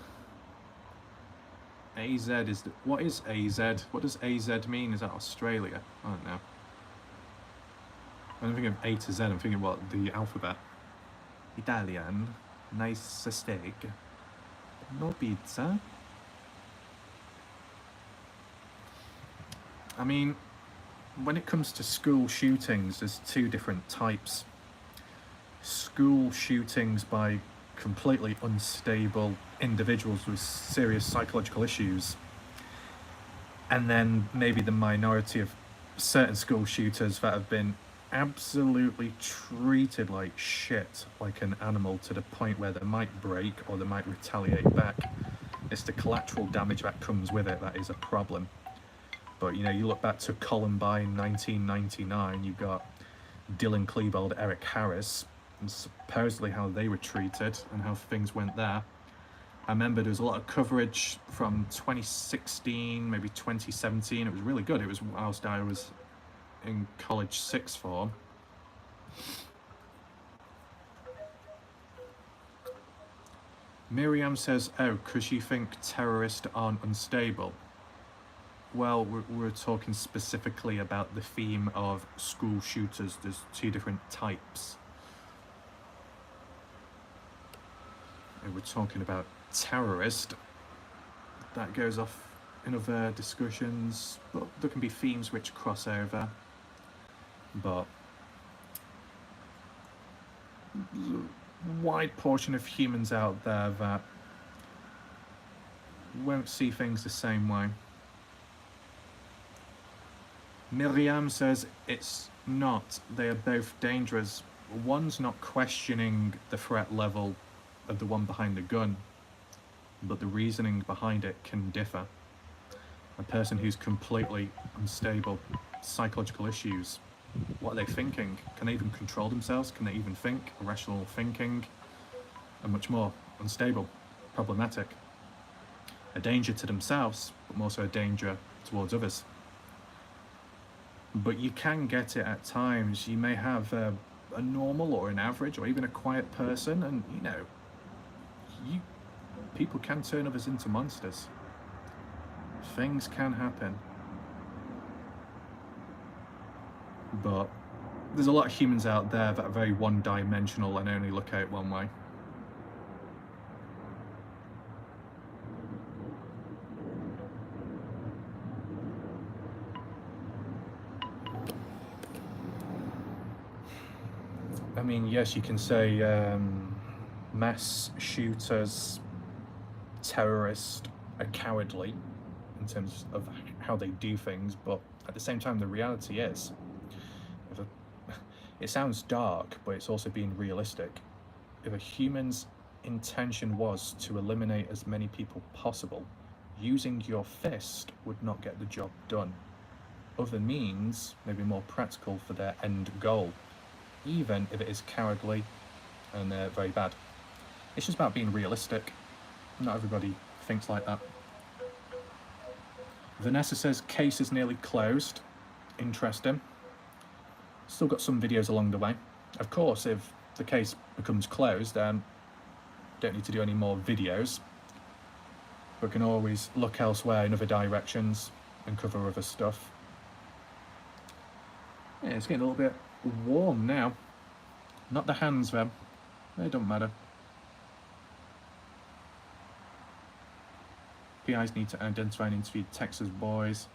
AZ is what is AZ? What does AZ mean? Is that Australia? I don't know. I don't think of A to Z. I'm thinking what the alphabet. Italian. Nice steak. No pizza. I mean, when it comes to school shootings, there's two different types. School shootings by completely unstable individuals with serious psychological issues, and then maybe the minority of certain school shooters that have been absolutely treated like shit, like an animal, to the point where they might break or they might retaliate back. It's the collateral damage that comes with it that is a problem. But you know, you look back to Columbine 1999, you got Dylan Klebold, Eric Harris, and supposedly how they were treated and how things went there. I remember there was a lot of coverage from 2016, maybe 2017. It was really good. It was whilst I was in college sixth form. Miriam says, oh, because you think terrorists aren't unstable. Well, we're talking specifically about the theme of school shooters. There's two different types. And we're talking about terrorist. That goes off in other discussions, but there can be themes which cross over. But there's a wide portion of humans out there that won't see things the same way. Miriam says it's not. They are both dangerous. One's not questioning the threat level of the one behind the gun, but the reasoning behind it can differ. A person who's completely unstable, psychological issues, what are they thinking? Can they even control themselves? Can they even think? Irrational thinking, and much more. Unstable, problematic. A danger to themselves, but also a danger towards others. But you can get it at times. You may have a normal or an average or even a quiet person, and you know, people can turn others into monsters. Things can happen. But there's a lot of humans out there that are very one-dimensional and only look out one way. I mean, yes, you can say mass shooters, terrorists are cowardly in terms of how they do things, but at the same time, the reality is, it sounds dark, but it's also being realistic. If a human's intention was to eliminate as many people possible, using your fist would not get the job done. Other means may be more practical for their end goal, even if it is cowardly and very bad. It's just about being realistic. Not everybody thinks like that. Vanessa says, case is nearly closed. Interesting. Still got some videos along the way. Of course, if the case becomes closed, don't need to do any more videos. But can always look elsewhere in other directions and cover other stuff. Yeah, it's getting a little bit warm now. Not the hands, though. They don't matter. PIs need to identify and interview Texas boys.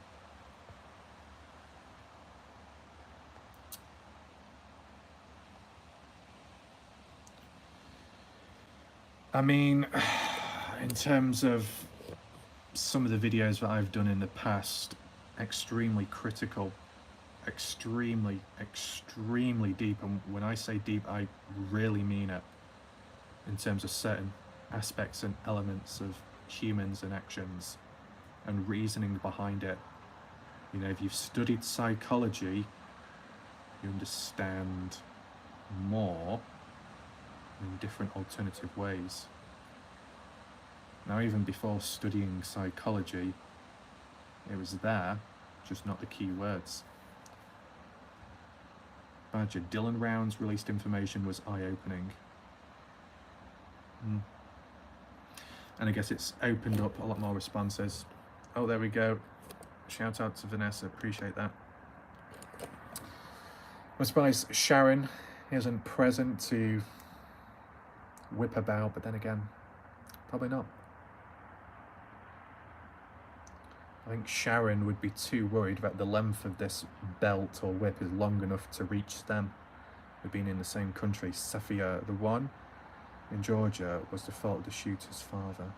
I mean, in terms of some of the videos that I've done in the past, extremely critical, extremely deep, and when I say deep, I really mean it, in terms of certain aspects and elements of humans and actions and reasoning behind it. You know, if you've studied psychology, you understand more in different alternative ways. Now, even before studying psychology, it was there, just not the key words. Badger Dylan Rounds released information was eye-opening. And I guess it's opened up a lot more responses. Oh, there we go. Shout out to Vanessa, appreciate that. I'm surprised Sharon isn't present to whip about, but then again, probably not. I think Sharon would be too worried that the length of this belt or whip is long enough to reach them. They've been in the same country. Safia, the one in Georgia, was the fault of the shooter's father.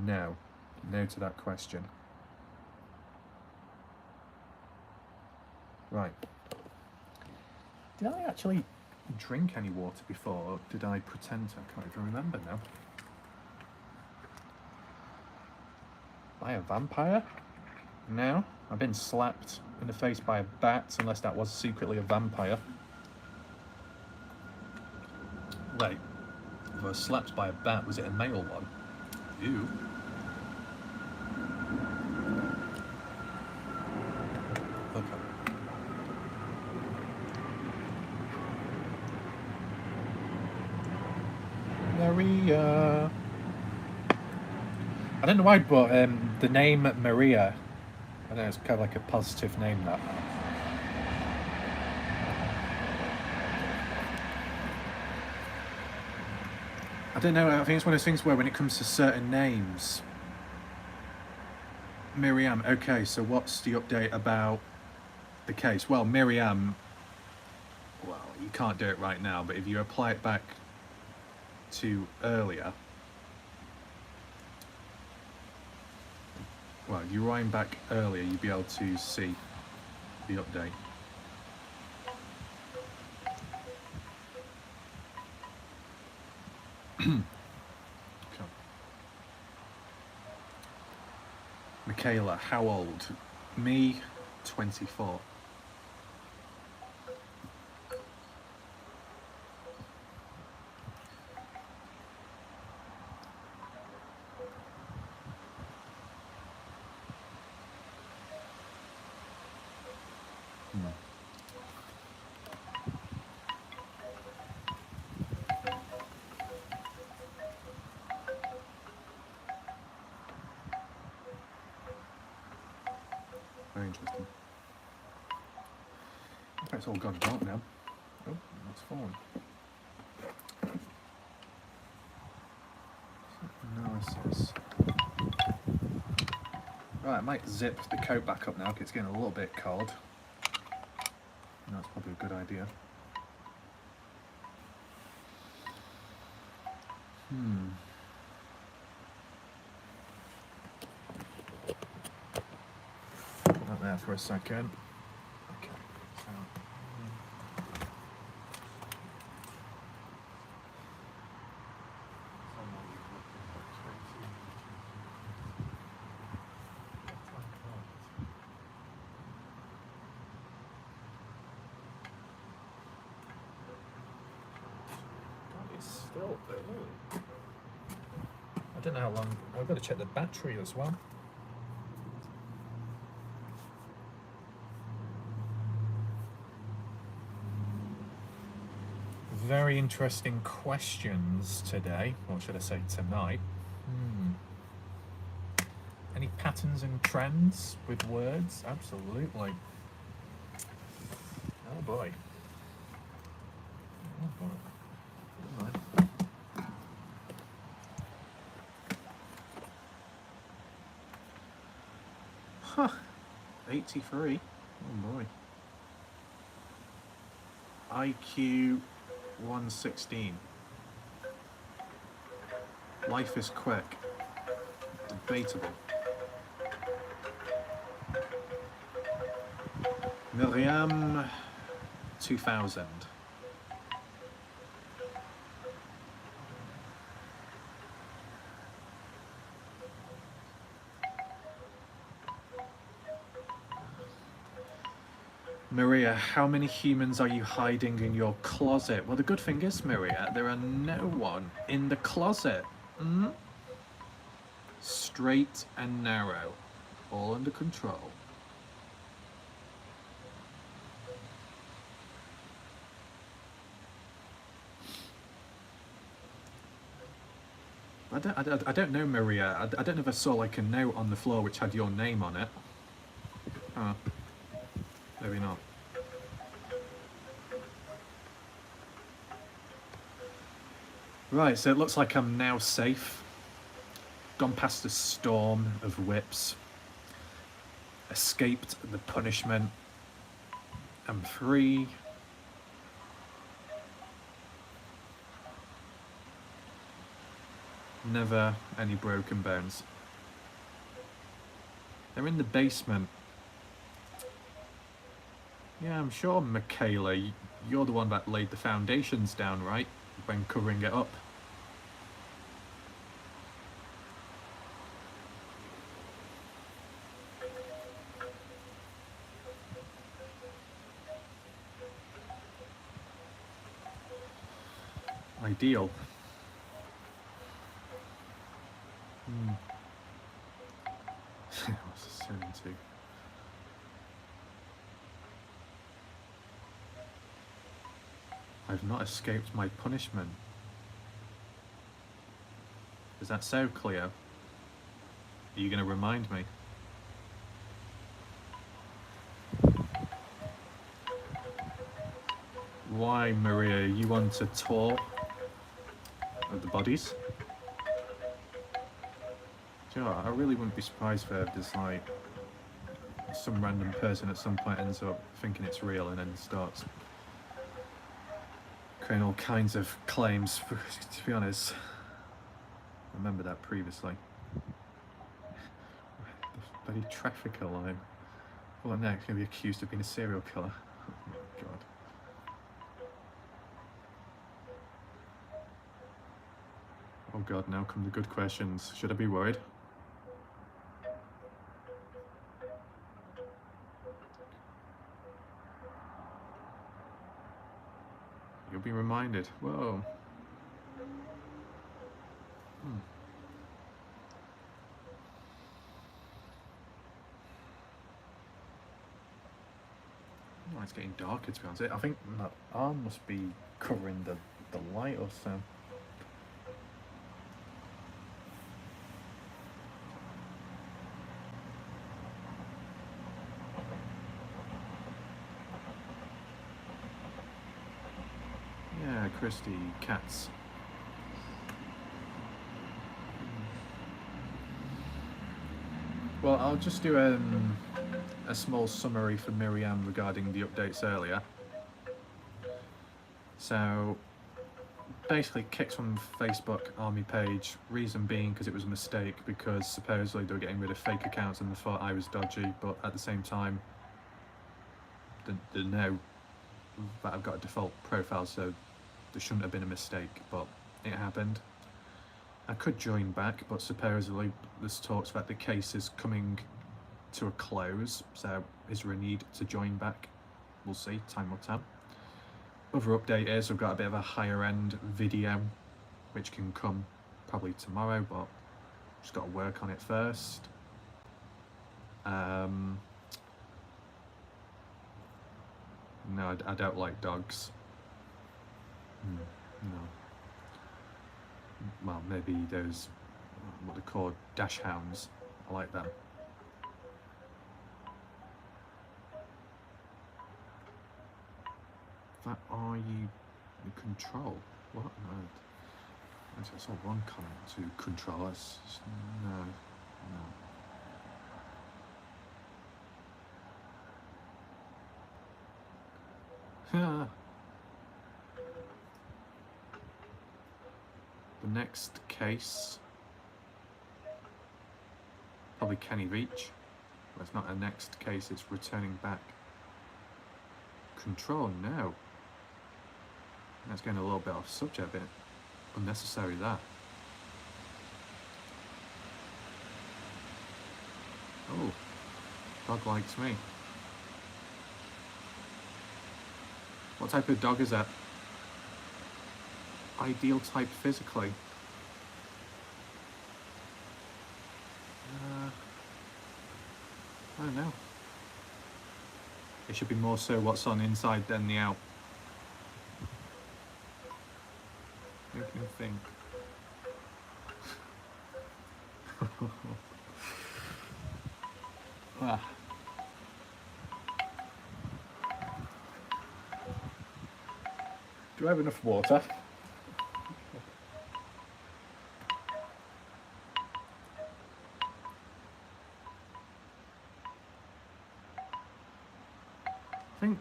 No. No to that question. Right. Did I actually drink any water before, or did I pretend to? I can't even remember now. By a vampire? No. I've been slapped in the face by a bat, unless that was secretly a vampire. Wait. If I was slapped by a bat, was it a male one? Ew. Okay. Maria. I don't know why, but the name Maria, I know it's kind of like a positive name, that. I don't know, I think it's one of those things where when it comes to certain names, Miriam, okay, so what's the update about the case? Well, Miriam, well, you can't do it right now, but if you apply it back to earlier, well, if you wind back earlier, you'll be able to see the update. Okay. Michaela, how old? Me, 24. Very interesting. Okay, it's all gone dark now. Oh, that's fallen. Analysis. Right, I might zip the coat back up now because it's getting a little bit cold. And that's probably a good idea. Not there for a second. Okay. So. Still early. I don't know how long. I've got to check the battery as well. Very interesting questions today, or should I say tonight. Any patterns and trends with words? Absolutely. Oh boy. Oh boy. Huh. 83. Oh boy. IQ 116. Life is quick. Debatable. Miriam 2000. Maria, how many humans are you hiding in your closet? Well, the good thing is, Maria, there are no one in the closet. Straight and narrow. All under control. I don't know, Maria. I don't know if I saw like a note on the floor which had your name on it. Huh. Maybe not. Right, so it looks like I'm now safe. Gone past a storm of whips. Escaped the punishment. I'm free. Never any broken bones. They're in the basement. Yeah, I'm sure, Michaela, you're the one that laid the foundations down, right? When covering it up. Ideal. What's this turn into? I've not escaped my punishment. Is that so, Cleo? Are you going to remind me? Why, Maria, you want a tour of the bodies? Do you know what? I really wouldn't be surprised if there's like some random person at some point ends up thinking it's real and then starts creating all kinds of claims. To be honest, I remember that previously. The bloody trafficker line. What next? Going to be accused of being a serial killer. Oh my god. Oh god, now come the good questions. Should I be worried? You'll be reminded. Whoa. Oh, it's getting darker, to be honest. I think that arm must be covering the light or so. Yeah, Christy, cats. Well, I'll just do a small summary for Miriam regarding the updates earlier. So, basically kicked from Facebook army page, reason being because it was a mistake, because supposedly they were getting rid of fake accounts and they thought I was dodgy, but at the same time, they know that I've got a default profile, so there shouldn't have been a mistake, but it happened. I could join back, but supposedly there's talks that the case is coming to a close, so is there a need to join back? We'll see, time will tell. Other update is we've got a bit of a higher end video, which can come probably tomorrow, but just got to work on it first. No, I don't like dogs. No. Well, maybe those, what they're called, dash hounds. I like them. That are you in control? What? No. I saw one comment. To control us. No. The next case, probably Kenny Reach. Well, it's not a next case, it's returning back. Control, no. That's getting a little bit off subject, a bit unnecessary there. Oh, dog likes me. What type of dog is that? Ideal type physically. I don't know. It should be more so what's on inside than the out. Make me think. Ah. Do I have enough water?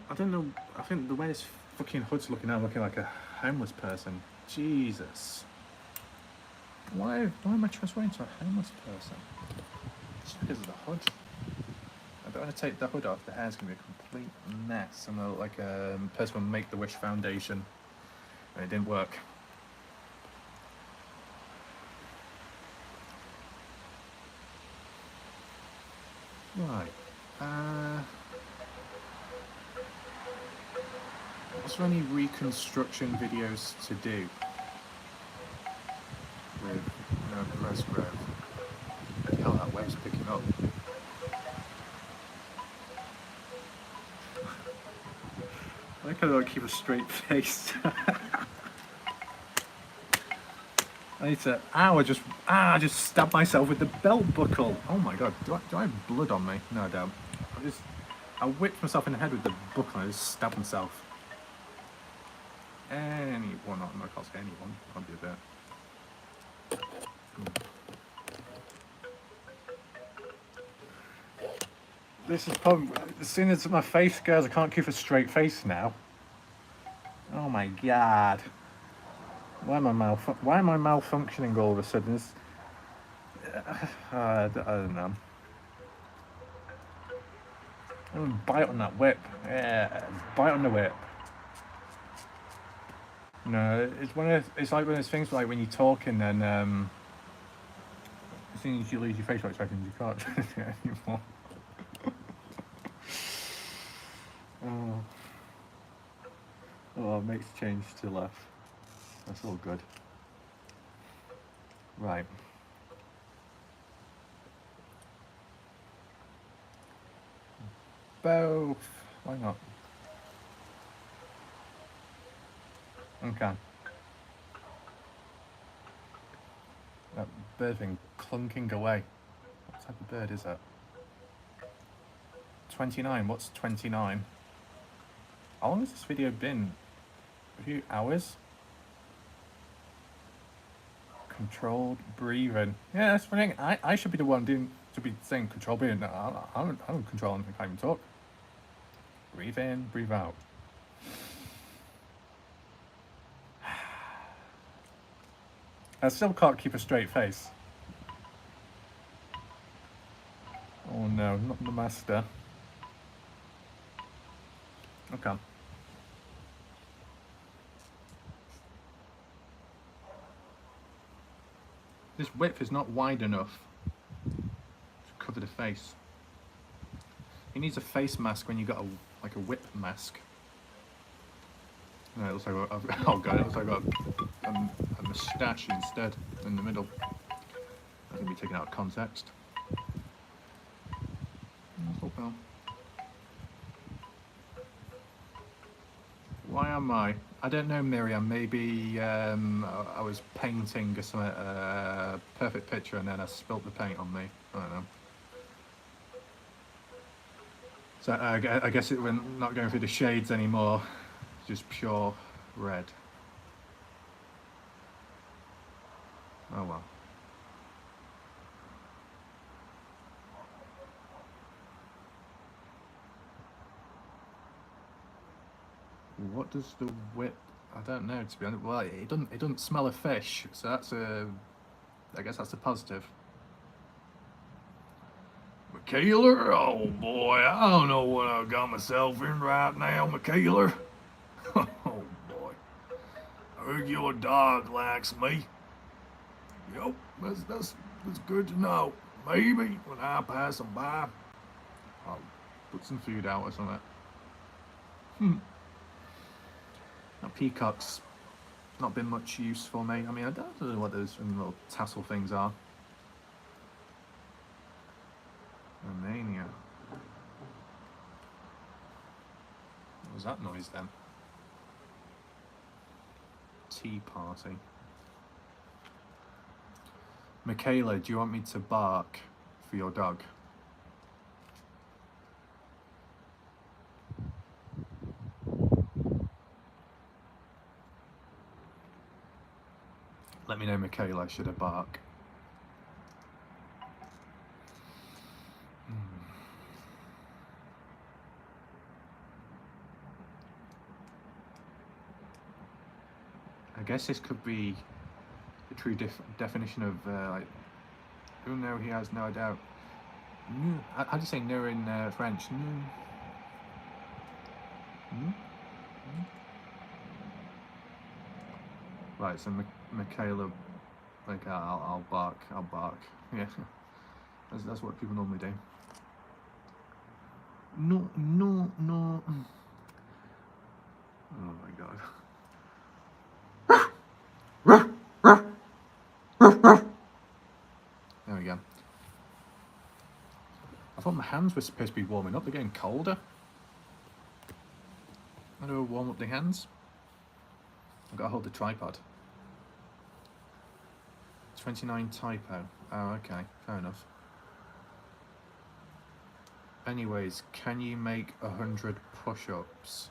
I don't know, I think the way this fucking hood's looking now, I'm looking like a homeless person. Jesus. Why am I transferring to a homeless person? Just because of the hood. I don't want to take the hood off, the hair's going to be a complete mess. I'm gonna look like a person from Make-the-Wish Foundation. And it didn't work. Right. Was there any reconstruction videos to do with Noah Presgrove? Bloody hell, that web's picking up. I like how I don't keep a straight face. I need to. I just stabbed myself with the belt buckle. Oh my god, do I have blood on me? No, I don't. I whipped myself in the head with the buckle and I just stabbed myself. Well, not I can't say anyone. I'll do that. This is probably, as soon as my face goes, I can't keep a straight face now. Oh my god. Why am I malfunctioning all of a sudden? I don't know. I'm gonna bite on that whip. Yeah, bite on the whip. No, it's like one of those things like when you talk and then as soon as you lose your facial expressions, you can't do it anymore. Oh, it makes change to laugh. That's all good. Right. Both. Why not? Okay. That bird thing clunking away. What type of bird is that? 29. What's 29? How long has this video been? A few hours? Controlled breathing. Yeah, that's funny. I should be the one to be saying controlled breathing. No, I don't control anything. I can't even talk. Breathe in, breathe out. I still can't keep a straight face. Oh no, not the master. Okay. This width is not wide enough to cover the face. He needs a face mask when you got like a whip mask. No, it looks like oh god, it looks like I've got a moustache instead in the middle. That's gonna be taken out of context. Well. Why am I? I don't know, Miriam. Maybe I was painting a perfect picture and then I spilt the paint on me. I don't know. So I guess we're not going through the shades anymore. Just pure red. Oh well. What does the whip? I don't know, to be honest. Well, it doesn't smell of fish, so that's a. I guess that's a positive. Michaela? Oh boy, I don't know what I got myself in right now, Michaela. Oh boy. I heard your dog likes me. Yep, that's good to know. Maybe when I pass him by, I'll put some food out or something. Now, peacocks, not been much use for me. I mean, I don't know what those little tassel things are. Romania. What was that noise then? Tea party. Michaela, do you want me to bark for your dog? Let me know, Michaela, should I bark? I guess this could be the true definition of like, oh no, he has no doubt. How do you say no in French? Right, so Michaela, like I'll bark. Yeah, that's what people normally do. No. Oh my god. There we go. I thought my hands were supposed to be warming up. They're getting colder. How do I warm up the hands? I've got to hold the tripod. 29 typo. Oh, okay. Fair enough. Anyways, can you make 100 push-ups?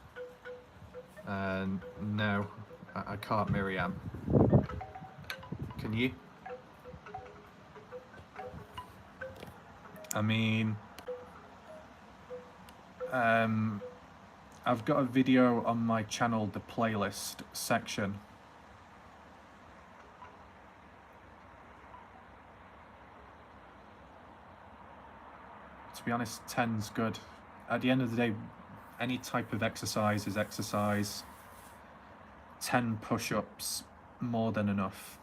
No, I can't, Miriam. Can you? I mean, I've got a video on my channel, the playlist section. To be honest, 10's good. At the end of the day, any type of exercise is exercise. 10 push-ups, more than enough.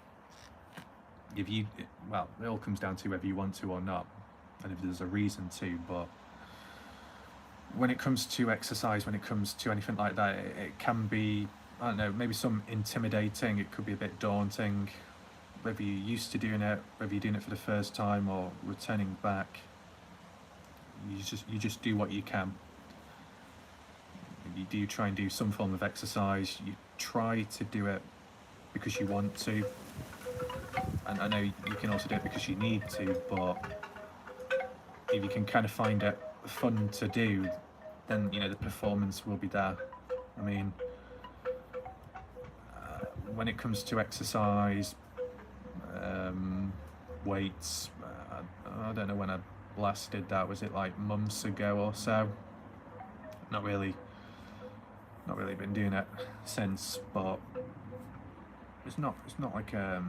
Well, it all comes down to whether you want to or not, and if there's a reason to, but when it comes to exercise, when it comes to anything like that, it can be, I don't know, maybe some intimidating, it could be a bit daunting, whether you're used to doing it, whether you're doing it for the first time or returning back. You just do what you can. You do try and do some form of exercise. You try to do it because you want to, and I know you can also do it because you need to, but if you can kind of find it fun to do, then the performance will be there. I mean, when it comes to exercise, weights, I don't know when I last did that. Was it like months ago or so? Not really been doing it since, but it's not like a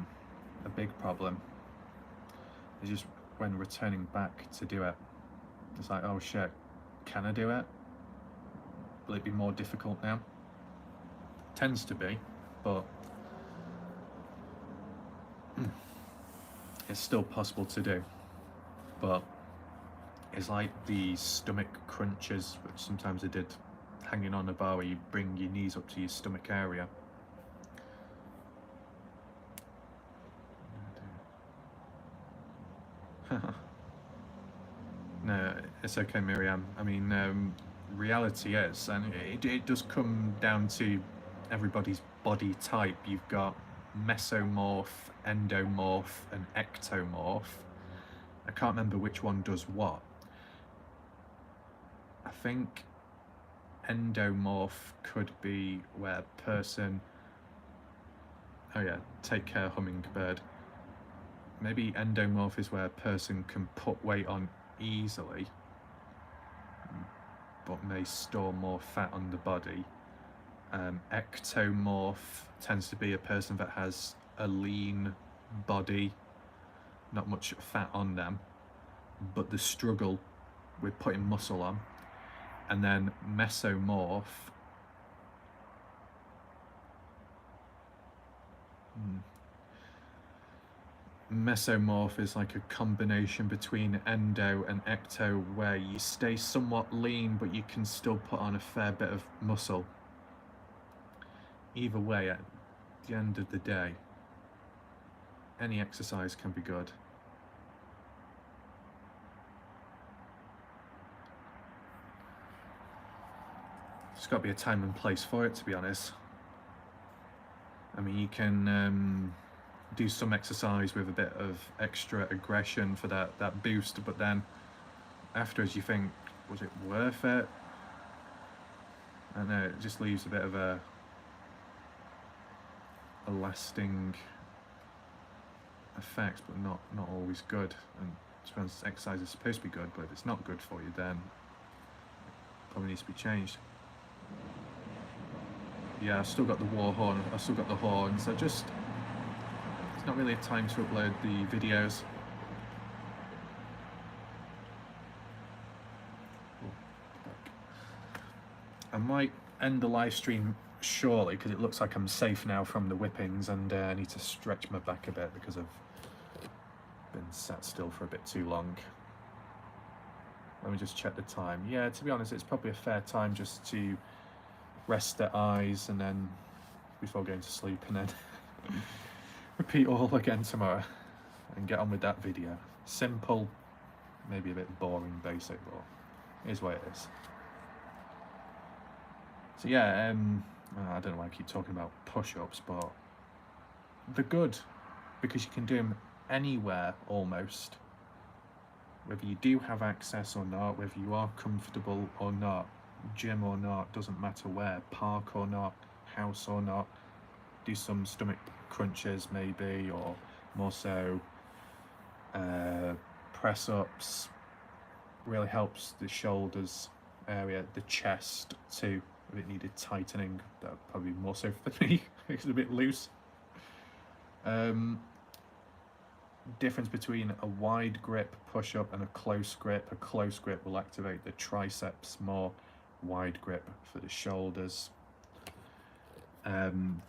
big problem. It's just when returning back to do it, it's like, oh shit, can I do it? Will it be more difficult now? Tends to be, but it's still possible to do. But it's like the stomach crunches, which sometimes I did hanging on a bar, where you bring your knees up to your stomach area. No, it's okay, Miriam. I mean, reality is, and it does come down to everybody's body type. You've got mesomorph, endomorph, and ectomorph. I can't remember which one does what. I think endomorph could be where person, oh yeah, take care hummingbird. Maybe endomorph is where a person can put weight on easily, but may store more fat on the body. Ectomorph tends to be a person that has a lean body, not much fat on them, but the struggle with putting muscle on. And then Mesomorph Mesomorph is like a combination between endo and ecto, where you stay somewhat lean but you can still put on a fair bit of muscle. Either way, at the end of the day, any exercise can be good. There's got to be a time and place for it, to be honest. I mean, you can do some exercise with a bit of extra aggression for that boost, but then afterwards you think, was it worth it? I know, it just leaves a bit of a lasting effect, but not always good. And I suppose exercise is supposed to be good, but if it's not good for you, then it probably needs to be changed. Yeah, I've still got the war horn, I've still got the horns. It's not really a time to upload the videos. I might end the live stream shortly because it looks like I'm safe now from the whippings, and I need to stretch my back a bit because I've been sat still for a bit too long. Let me just check the time. Yeah, to be honest, it's probably a fair time just to rest the eyes and then before going to sleep, and then repeat all again tomorrow and get on with that video. Simple, maybe a bit boring, basic, but it is what it is. So yeah, I don't know why I keep talking about push-ups, but they're good because you can do them anywhere almost. Whether you do have access or not, whether you are comfortable or not, gym or not, doesn't matter where, park or not, house or not. Do some stomach crunches maybe, or more so press ups. Really helps the shoulders area, the chest too. If it needed tightening, that would probably be more so for me. It's a bit loose. Difference between a wide grip push up and a close grip. A close grip will activate the triceps more, wide grip for the shoulders.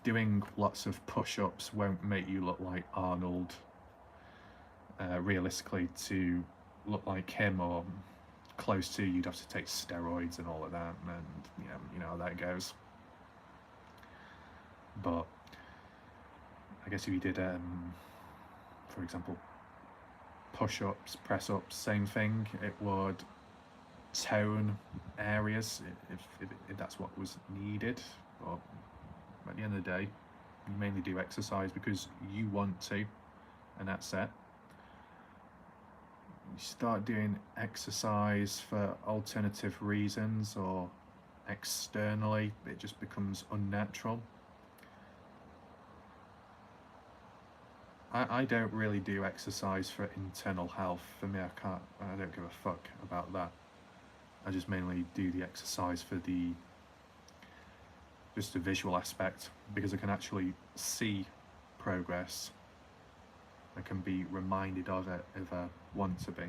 Doing lots of push-ups won't make you look like Arnold. Realistically, to look like him or close to, you'd have to take steroids and all of that, and you know how that goes. But I guess if you did, for example, push-ups, press-ups, same thing, it would tone areas if that's what was needed. But at the end of the day, you mainly do exercise because you want to, and that's it. You start doing exercise for alternative reasons or externally, it just becomes unnatural. I don't really do exercise for internal health. For me, I don't give a fuck about that. I just mainly do the exercise for just the visual aspect, because I can actually see progress. I can be reminded of it if I want to be.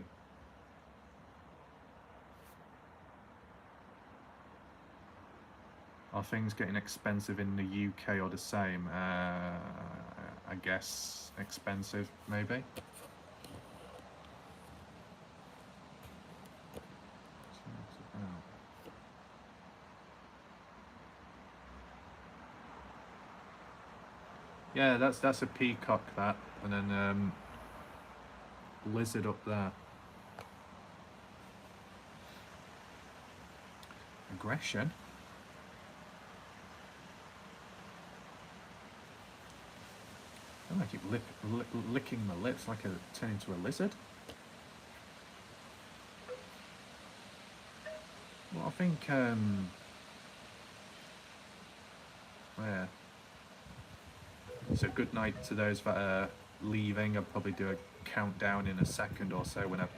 Are things getting expensive in the UK or the same? I guess expensive, maybe. Yeah, that's a peacock, that, and then lizard up there. Aggression. I keep licking my lips like I turn into a lizard. Well, I think yeah. So good night to those that are leaving. I'll probably do a countdown in a second or so when I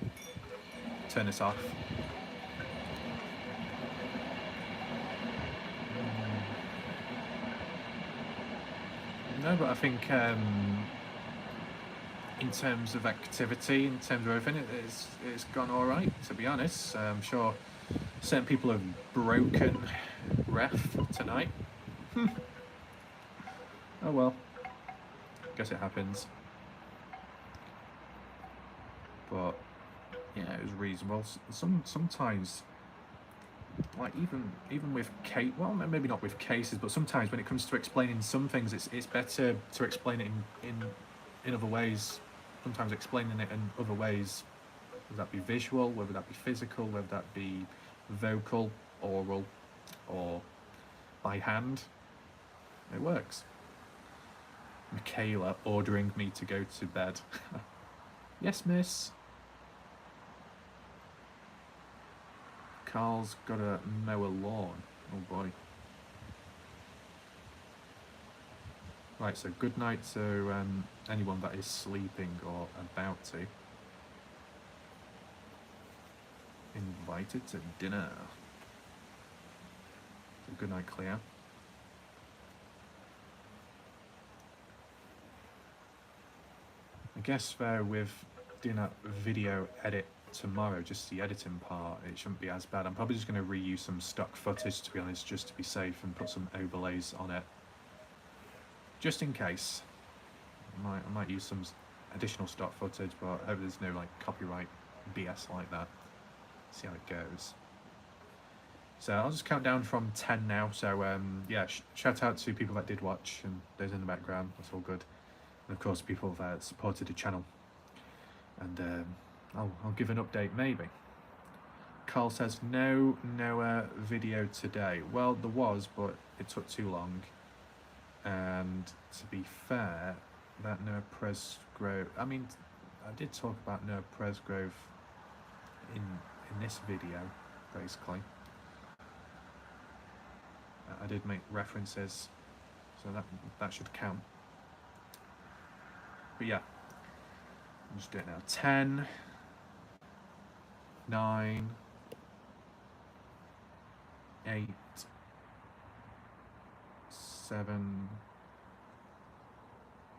turn this off. No, but I think in terms of activity, in terms of everything, it's gone all right. To be honest, I'm sure certain people have broken ref tonight. Oh well, guess it happens. But yeah, it was reasonable. Sometimes, like even with case, well, maybe not with cases, but sometimes when it comes to explaining some things, it's better to explain it in other ways. Sometimes explaining it in other ways, whether that be visual, whether that be physical, whether that be vocal, oral, or by hand, it works. Michaela ordering me to go to bed. Yes, miss. Carl's got to mow a lawn. Oh boy. Right, so good night to anyone that is sleeping or about to. Invited to dinner. So good night, Cleo. I guess with doing that video edit tomorrow, just the editing part, it shouldn't be as bad. I'm probably just going to reuse some stock footage, to be honest, just to be safe, and put some overlays on it. Just in case. I might use some additional stock footage, but I hope there's no like copyright BS like that. See how it goes. So I'll just count down from 10 now. So yeah, shout out to people that did watch and those in the background. That's all good. And of course, people that supported the channel. And I'll give an update maybe. Carl says no Noah video today. Well, there was, but it took too long. And to be fair, that Noah Presgrove, I mean, I did talk about Noah Presgrove in this video, basically. I did make references, so that should count. But yeah, I'll just do it now. 10, 9, 8, 7,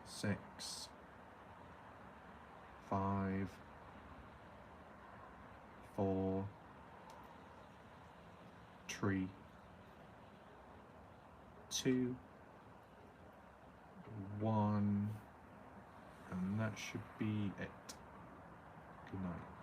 6, 5, 4, 3, 2, 1, and that should be it. Good night.